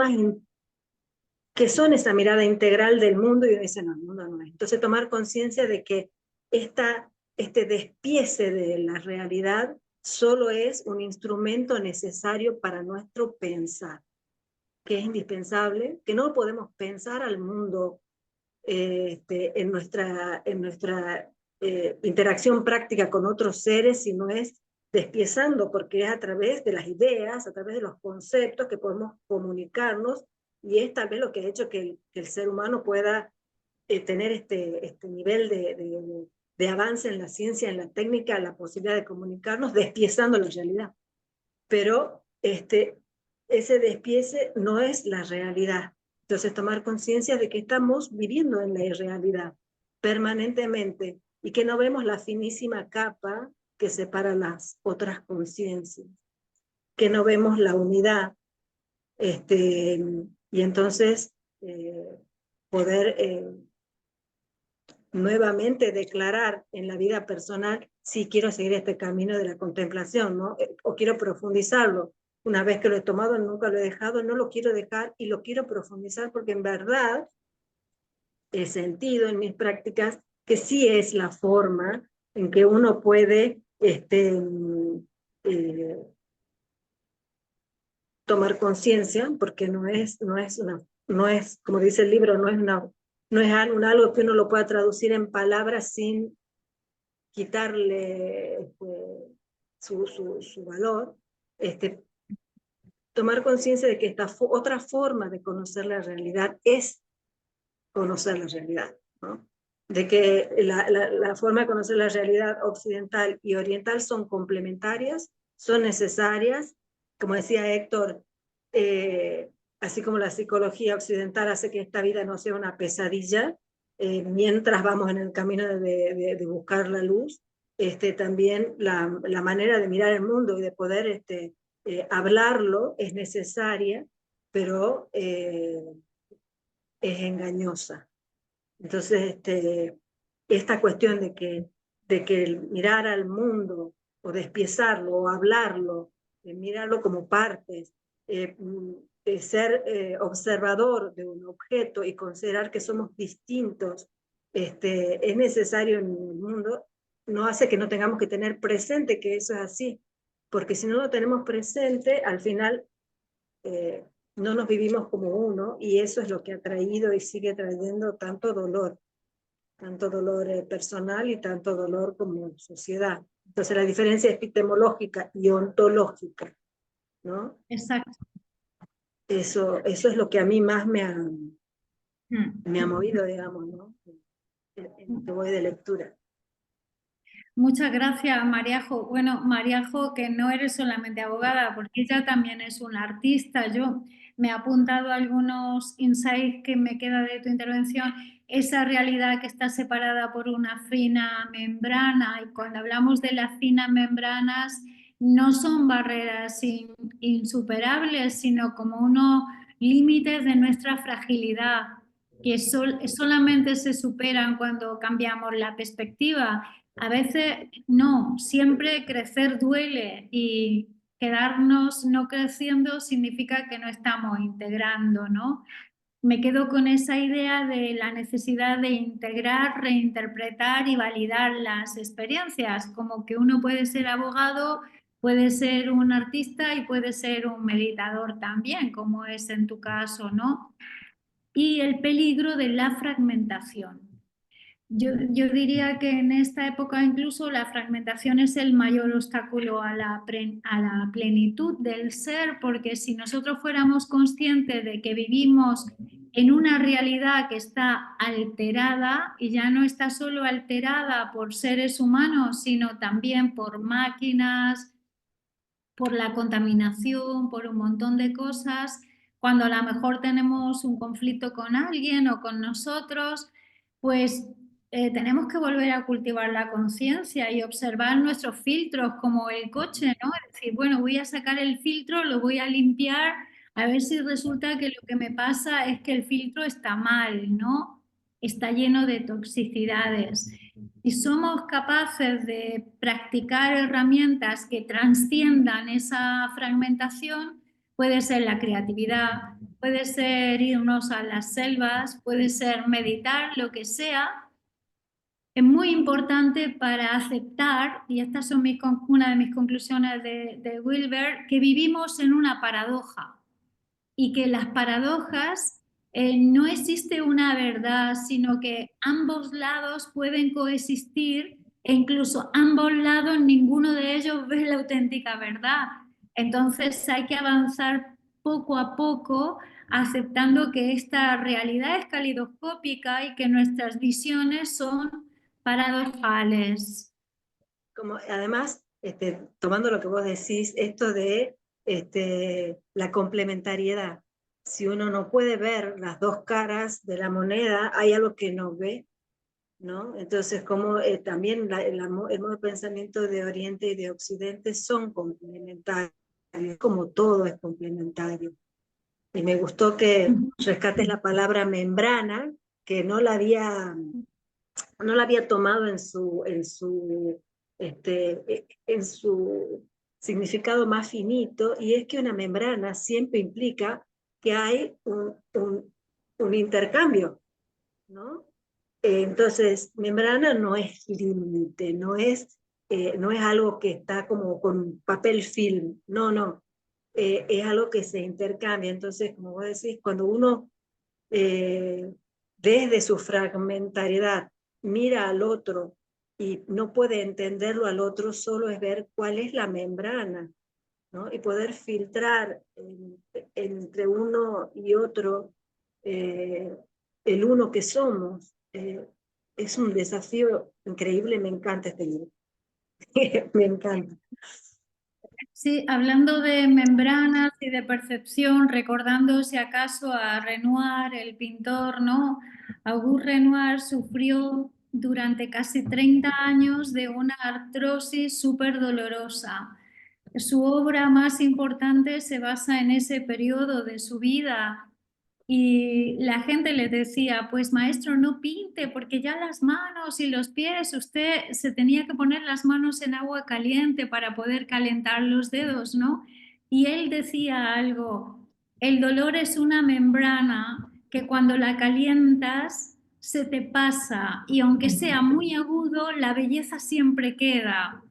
que son esa mirada integral del mundo y uno dice, no, el mundo no es. Entonces tomar conciencia de que este despiece de la realidad solo es un instrumento necesario para nuestro pensar, que es indispensable, que no podemos pensar al mundo en nuestra interacción práctica con otros seres, sino es despiezando, porque es a través de las ideas, a través de los conceptos que podemos comunicarnos, y es tal vez lo que ha hecho que el ser humano pueda tener este nivel de avance en la ciencia, en la técnica, la posibilidad de comunicarnos, despiezando la realidad. Pero ese despiece no es la realidad. Entonces, tomar conciencia de que estamos viviendo en la irrealidad permanentemente y que no vemos la finísima capa que separa las otras conciencias, que no vemos la unidad. Y entonces poder nuevamente declarar en la vida personal si quiero seguir este camino de la contemplación, ¿no? O quiero profundizarlo. Una vez que lo he tomado, nunca lo he dejado, no lo quiero dejar y lo quiero profundizar porque en verdad he sentido en mis prácticas que sí es la forma en que uno puede tomar conciencia, porque no es, como dice el libro, no es algo que uno lo pueda traducir en palabras sin quitarle su valor, tomar conciencia de que esta otra forma de conocer la realidad es conocer la realidad, ¿no? De que la forma de conocer la realidad occidental y oriental son complementarias, son necesarias. Como decía Héctor, así como la psicología occidental hace que esta vida no sea una pesadilla, mientras vamos en el camino de buscar la luz, también la manera de mirar el mundo y de poder hablarlo es necesaria, pero es engañosa. Entonces, esta cuestión de que el mirar al mundo, o despiezarlo, o hablarlo, mirarlo como partes, ser observador de un objeto y considerar que somos distintos, es necesario en el mundo, no hace que no tengamos que tener presente que eso es así, porque si no lo tenemos presente, al final no nos vivimos como uno, y eso es lo que ha traído y sigue trayendo tanto dolor personal y tanto dolor como sociedad. Entonces la diferencia epistemológica y ontológica, ¿no? Exacto. Eso es lo que a mí más me ha movido, digamos, ¿no? En lo que voy de lectura. Muchas gracias, Mariajo. Bueno, Mariajo, que no eres solamente abogada, porque ella también es una artista. Yo me he apuntado algunos insights que me queda de tu intervención. Esa realidad que está separada por una fina membrana, y cuando hablamos de las finas membranas, no son barreras insuperables, sino como unos límites de nuestra fragilidad, que solamente se superan cuando cambiamos la perspectiva. A veces no, siempre crecer duele, y quedarnos no creciendo significa que no estamos integrando, ¿no? Me quedo con esa idea de la necesidad de integrar, reinterpretar y validar las experiencias, como que uno puede ser abogado, puede ser un artista y puede ser un meditador también, como es en tu caso, ¿no? Y el peligro de la fragmentación. Yo diría que en esta época incluso la fragmentación es el mayor obstáculo a la plenitud del ser, porque si nosotros fuéramos conscientes de que vivimos en una realidad que está alterada, y ya no está solo alterada por seres humanos, sino también por máquinas, por la contaminación, por un montón de cosas, cuando a lo mejor tenemos un conflicto con alguien o con nosotros, pues tenemos que volver a cultivar la conciencia y observar nuestros filtros como el coche, ¿no? Es decir, bueno, voy a sacar el filtro, lo voy a limpiar, a ver si resulta que lo que me pasa es que el filtro está mal, ¿no? Está lleno de toxicidades. Si somos capaces de practicar herramientas que trasciendan esa fragmentación, puede ser la creatividad, puede ser irnos a las selvas, puede ser meditar, lo que sea. Es muy importante para aceptar, y estas son una de mis conclusiones de Wilber, que vivimos en una paradoja, y que las paradojas no existe una verdad, sino que ambos lados pueden coexistir, e incluso ambos lados, ninguno de ellos ve la auténtica verdad. Entonces hay que avanzar poco a poco, aceptando que esta realidad es calidoscópica y que nuestras visiones son paradoxales. Como, además, tomando lo que vos decís, esto de la complementariedad. Si uno no puede ver las dos caras de la moneda, hay algo que no ve, ¿no? Entonces, como también el modo de pensamiento de Oriente y de Occidente son complementarios, como todo es complementario. Y me gustó que rescates la palabra membrana, que no la había tomado en su significado más finito, y es que una membrana siempre implica que hay un intercambio, ¿no? Entonces, membrana no es límite, no es algo que está como con papel film, no, es algo que se intercambia. Entonces, como vos decís, cuando uno desde su fragmentariedad mira al otro y no puede entenderlo al otro, solo es ver cuál es la membrana, ¿no? Y poder filtrar entre uno y otro el uno que somos. Es un desafío increíble, me encanta este libro. Me encanta. Sí, hablando de membranas y de percepción, recordando si acaso a Renoir, el pintor, ¿no? Auguste Renoir sufrió durante casi 30 años de una artrosis súper dolorosa. Su obra más importante se basa en ese periodo de su vida y la gente le decía, pues maestro, no pinte porque ya las manos y los pies, usted se tenía que poner las manos en agua caliente para poder calentar los dedos, ¿no? Y él decía algo, el dolor es una membrana que cuando la calientas se te pasa y aunque sea muy agudo, la belleza siempre queda.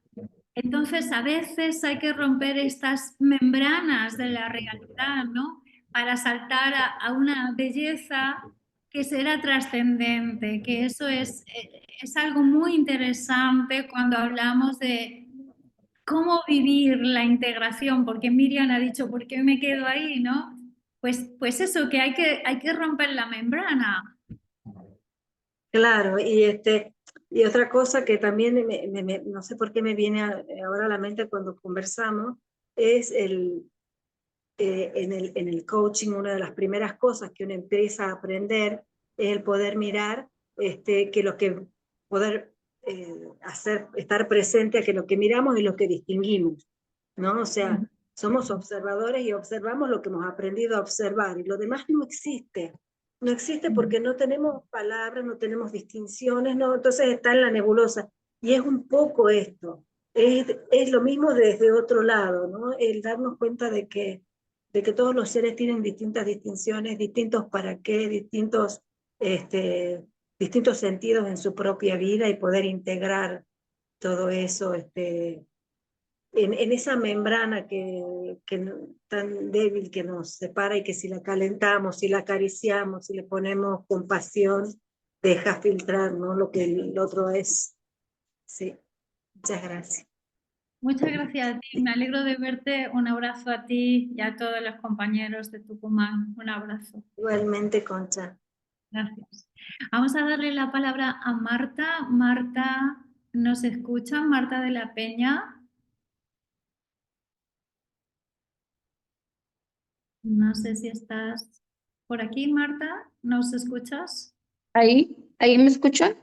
Entonces, a veces hay que romper estas membranas de la realidad, ¿no? Para saltar a una belleza que será trascendente, que eso es algo muy interesante cuando hablamos de cómo vivir la integración, porque Miriam ha dicho, ¿por qué me quedo ahí, no? Pues eso, que hay que romper la membrana. Claro, y otra cosa que también no sé por qué me viene ahora a la mente cuando conversamos, es en el coaching, una de las primeras cosas que uno empieza a aprender es el poder mirar, que lo que poder hacer, estar presente a que lo que miramos y lo que distinguimos, ¿no? O sea, somos observadores y observamos lo que hemos aprendido a observar y lo demás no existe. No existe porque no tenemos palabras, no tenemos distinciones, no, entonces está en la nebulosa. Y es un poco esto, es lo mismo desde otro lado, ¿no? El darnos cuenta de que todos los seres tienen distintas distinciones, distintos para qué, distintos sentidos en su propia vida y poder integrar todo eso en esa membrana tan débil que nos separa y que si la calentamos, si la acariciamos, si le ponemos compasión, deja filtrar, ¿no? Lo que el otro es. Sí, muchas gracias. Muchas gracias a ti, me alegro de verte. Un abrazo a ti y a todos los compañeros de Tucumán. Un abrazo. Igualmente, Concha. Gracias. Vamos a darle la palabra a Marta. Marta, ¿nos escucha? Marta de la Peña. No sé si estás por aquí, Marta. ¿Nos escuchas? Ahí me escuchan.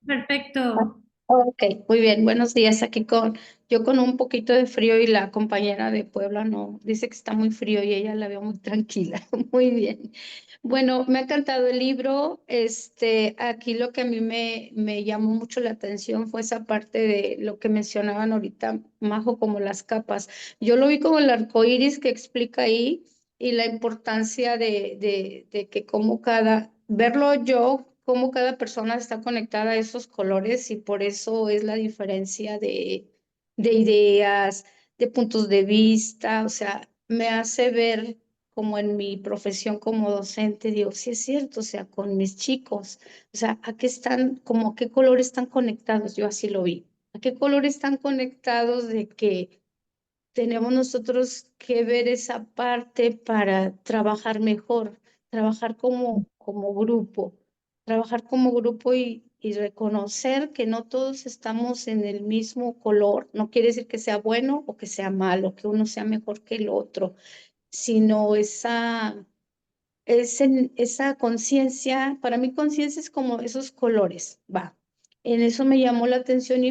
Perfecto. Ok, muy bien, buenos días. Aquí yo con un poquito de frío y la compañera de Puebla no, dice que está muy frío y ella la veo muy tranquila. Muy bien. Bueno, me ha encantado el libro. Aquí lo que a mí me llamó mucho la atención fue esa parte de lo que mencionaban ahorita, Majo, como las capas. Yo lo vi como el arco iris que explica ahí y la importancia de que verlo yo, cómo cada persona está conectada a esos colores y por eso es la diferencia de ideas, de puntos de vista, o sea, me hace ver como en mi profesión como docente, digo, sí es cierto, o sea, con mis chicos, o sea, ¿a qué están, como a qué colores están conectados? Yo así lo vi. ¿A qué colores están conectados de que tenemos nosotros que ver esa parte para trabajar mejor, trabajar trabajar como grupo y reconocer que no todos estamos en el mismo color? No quiere decir que sea bueno o que sea malo, que uno sea mejor que el otro, sino esa conciencia. Para mí conciencia es como esos colores, va. En eso me llamó la atención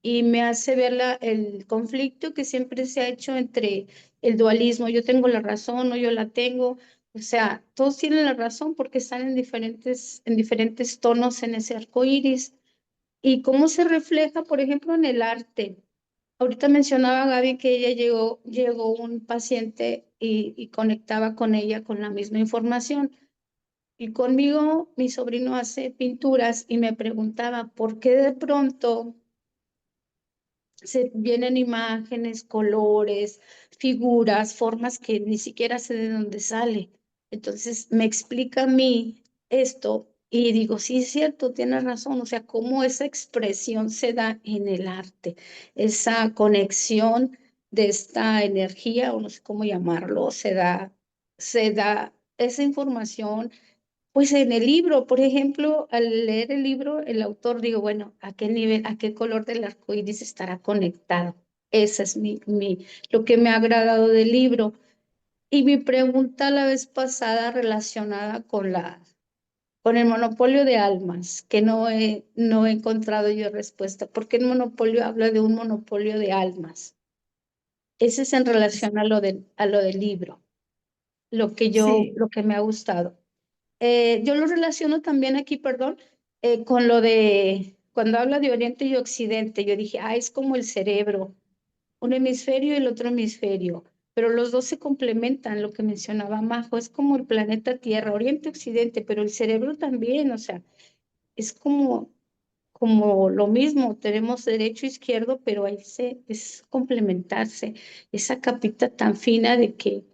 y me hace ver el conflicto que siempre se ha hecho entre el dualismo, yo tengo la razón o yo la tengo, o sea, todos tienen la razón porque están en diferentes tonos en ese arco iris. ¿Y cómo se refleja, por ejemplo, en el arte? Ahorita mencionaba Gaby que ella llegó un paciente y conectaba con ella con la misma información. Y conmigo, mi sobrino hace pinturas y me preguntaba por qué de pronto se vienen imágenes, colores, figuras, formas que ni siquiera sé de dónde sale. Entonces me explica a mí esto y digo, sí, es cierto, tienes razón, o sea, cómo esa expresión se da en el arte, esa conexión de esta energía, o no sé cómo llamarlo, se da esa información, pues en el libro. Por ejemplo, al leer el libro, el autor, digo, bueno, ¿a qué nivel, a qué color del arco iris estará conectado? Esa es lo que me ha agradado del libro. Y mi pregunta la vez pasada relacionada con el monopolio de almas, que no he encontrado yo respuesta. ¿Por qué el monopolio habla de un monopolio de almas? Ese es en relación a lo del libro, Sí. lo que me ha gustado. Yo lo relaciono también aquí, perdón, con lo de cuando habla de Oriente y Occidente. Yo dije, es como el cerebro, un hemisferio y el otro hemisferio, pero los dos se complementan, lo que mencionaba Majo, es como el planeta Tierra, Oriente y Occidente, pero el cerebro también, o sea, es como lo mismo, tenemos derecho e izquierdo, pero es complementarse, esa capita tan fina de que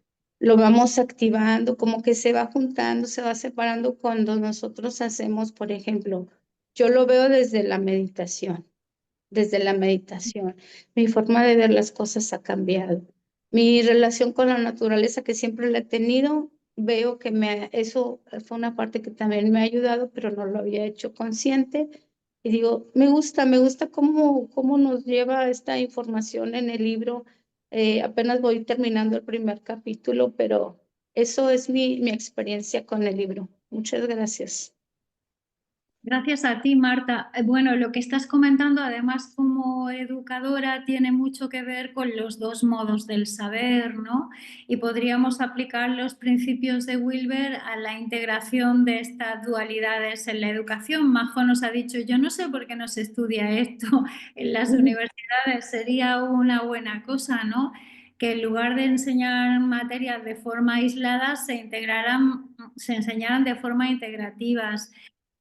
lo vamos activando, como que se va juntando, se va separando cuando nosotros hacemos, por ejemplo, yo lo veo desde la meditación. Desde la meditación, mi forma de ver las cosas ha cambiado. Mi relación con la naturaleza, que siempre la he tenido, veo que eso fue una parte que también me ha ayudado, pero no lo había hecho consciente. Y digo, me gusta cómo nos lleva esta información en el libro. Apenas voy terminando el primer capítulo, pero eso es mi experiencia con el libro. Muchas gracias. Gracias a ti, Marta. Bueno, lo que estás comentando, además, como educadora, tiene mucho que ver con los dos modos del saber, ¿no? Y podríamos aplicar los principios de Wilber a la integración de estas dualidades en la educación. Majo nos ha dicho, yo no sé por qué no se estudia esto en las universidades, sería una buena cosa, ¿no? Que en lugar de enseñar materias de forma aislada, se enseñaran de forma integrativas.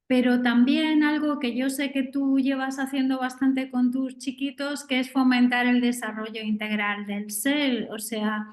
Pero también algo que yo sé que tú llevas haciendo bastante con tus chiquitos, que es fomentar el desarrollo integral del ser. O sea,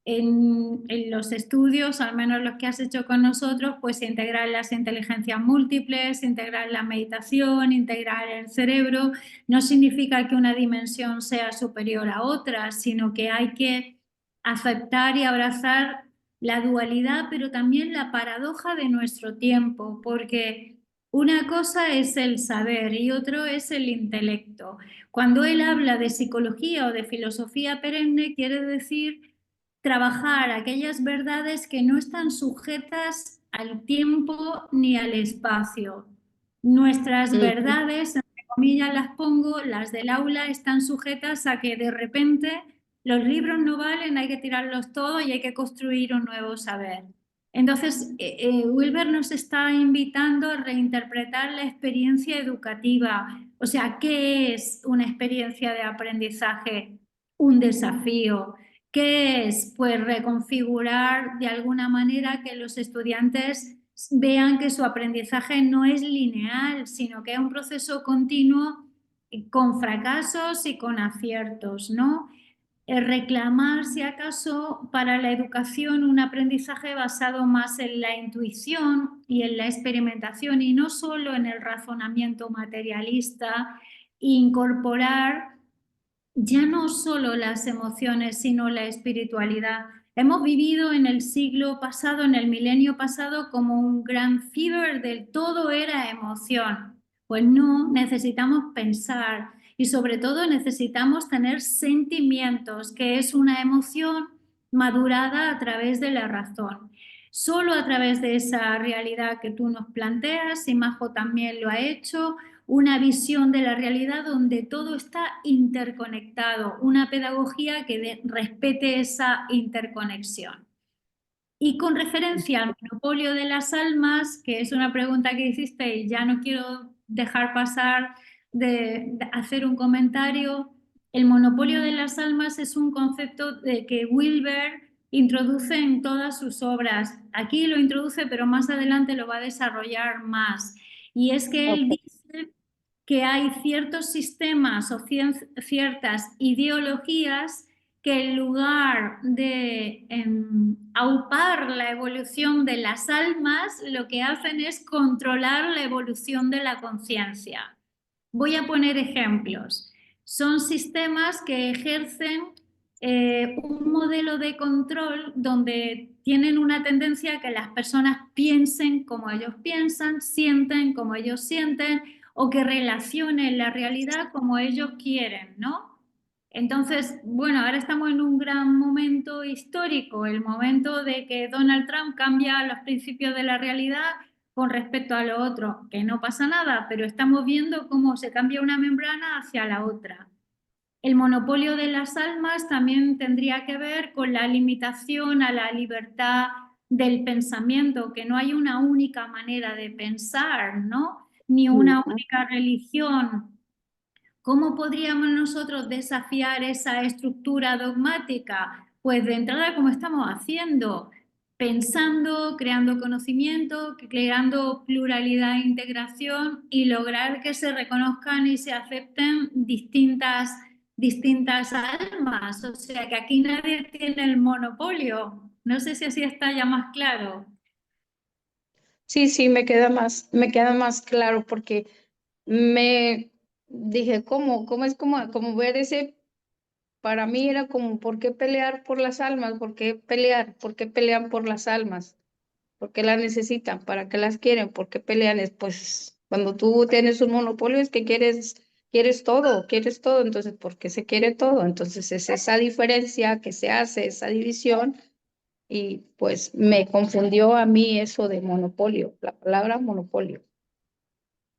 en los estudios, al menos los que has hecho con nosotros, pues integrar las inteligencias múltiples, integrar la meditación, integrar el cerebro. No significa que una dimensión sea superior a otra, sino que hay que aceptar y abrazar la dualidad, pero también la paradoja de nuestro tiempo, porque una cosa es el saber y otro es el intelecto. Cuando él habla de psicología o de filosofía perenne, quiere decir trabajar aquellas verdades que no están sujetas al tiempo ni al espacio. Nuestras verdades, entre comillas las pongo, las del aula, están sujetas a que de repente los libros no valen, hay que tirarlos todos y hay que construir un nuevo saber. Entonces, Wilber nos está invitando a reinterpretar la experiencia educativa. O sea, ¿qué es una experiencia de aprendizaje? Un desafío. ¿Qué es? Pues reconfigurar de alguna manera que los estudiantes vean que su aprendizaje no es lineal, sino que es un proceso continuo con fracasos y con aciertos, ¿no? Reclamar, si acaso, para la educación un aprendizaje basado más en la intuición y en la experimentación y no solo en el razonamiento materialista, incorporar ya no solo las emociones, sino la espiritualidad. Hemos vivido en el siglo pasado, en el milenio pasado, como un gran fever del todo era emoción. Pues no, necesitamos pensar y sobre todo necesitamos tener sentimientos, que es una emoción madurada a través de la razón. Solo a través de esa realidad que tú nos planteas, y Majo también lo ha hecho, una visión de la realidad donde todo está interconectado, una pedagogía que respete esa interconexión. Y con referencia al monopolio de las almas, que es una pregunta que hiciste y ya no quiero dejar pasar de hacer un comentario, el monopolio de las almas es un concepto que Wilber introduce en todas sus obras. Aquí lo introduce, pero más adelante lo va a desarrollar más. Y es que él dice que hay ciertos sistemas o ciertas ideologías que en lugar de aupar la evolución de las almas, lo que hacen es controlar la evolución de la conciencia. Voy a poner ejemplos. Son sistemas que ejercen un modelo de control donde tienen una tendencia a que las personas piensen como ellos piensan, sienten como ellos sienten o que relacionen la realidad como ellos quieren, ¿no? Entonces, bueno, ahora estamos en un gran momento histórico, el momento de que Donald Trump cambia los principios de la realidad con respecto a lo otro, que no pasa nada, pero estamos viendo cómo se cambia una membrana hacia la otra. El monopolio de las almas también tendría que ver con la limitación a la libertad del pensamiento, que no hay una única manera de pensar, ¿no? Ni una única religión. ¿Cómo podríamos nosotros desafiar esa estructura dogmática? Pues de entrada, como estamos haciendo, pensando, creando conocimiento, creando pluralidad e integración y lograr que se reconozcan y se acepten distintas almas. O sea que aquí nadie tiene el monopolio. No sé si así está ya más claro. Sí, sí, me queda más claro porque me dije, ¿cómo es como ver ese, para mí era como, ¿por qué pelear por las almas? ¿Por qué pelear? ¿Por qué pelean por las almas? ¿Por qué las necesitan? ¿Para qué las quieren? ¿Por qué pelean? Pues cuando tú tienes un monopolio es que quieres todo, entonces, ¿por qué se quiere todo? Entonces es esa diferencia que se hace, esa división, y pues me confundió a mí eso de monopolio, la palabra monopolio.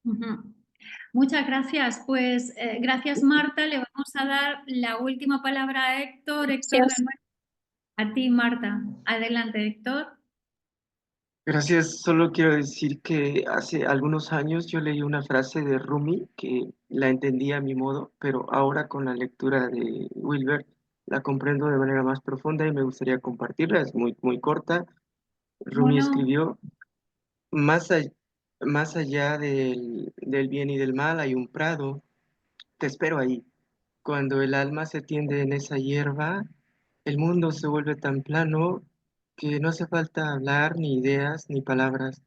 Ujú. Muchas gracias. Pues gracias, Marta. Le vamos a dar la última palabra a Héctor. Héctor, de nuevo. A ti, Marta. Adelante, Héctor. Gracias, solo quiero decir que hace algunos años yo leí una frase de Rumi que la entendí a mi modo, pero ahora con la lectura de Wilber la comprendo de manera más profunda y me gustaría compartirla. Es muy corta. Rumi Bueno, escribió, más, más allá del bien y del mal hay un prado, te espero ahí. Cuando el alma se tiende en esa hierba, el mundo se vuelve tan plano que no hace falta hablar ni ideas ni palabras,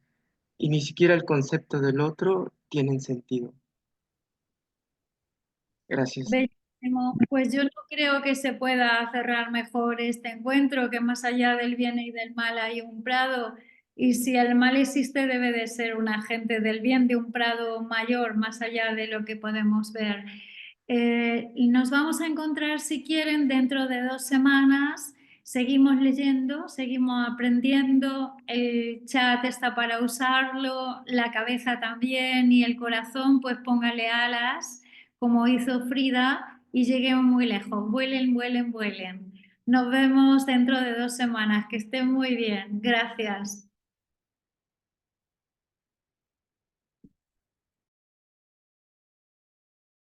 y ni siquiera el concepto del otro tienen sentido. Gracias. bellísimo. Pues yo no creo que se pueda cerrar mejor este encuentro, que más allá del bien y del mal hay un prado. Y si el mal existe, debe de ser un agente del bien de un prado mayor, más allá de lo que podemos ver. Y nos vamos a encontrar, si quieren, dentro de 2 semanas. Seguimos leyendo, seguimos aprendiendo, el chat está para usarlo, la cabeza también y el corazón, pues póngale alas, como hizo Frida, y lleguemos muy lejos. Vuelen, vuelen, vuelen. Nos vemos dentro de 2 semanas. Que estén muy bien. Gracias.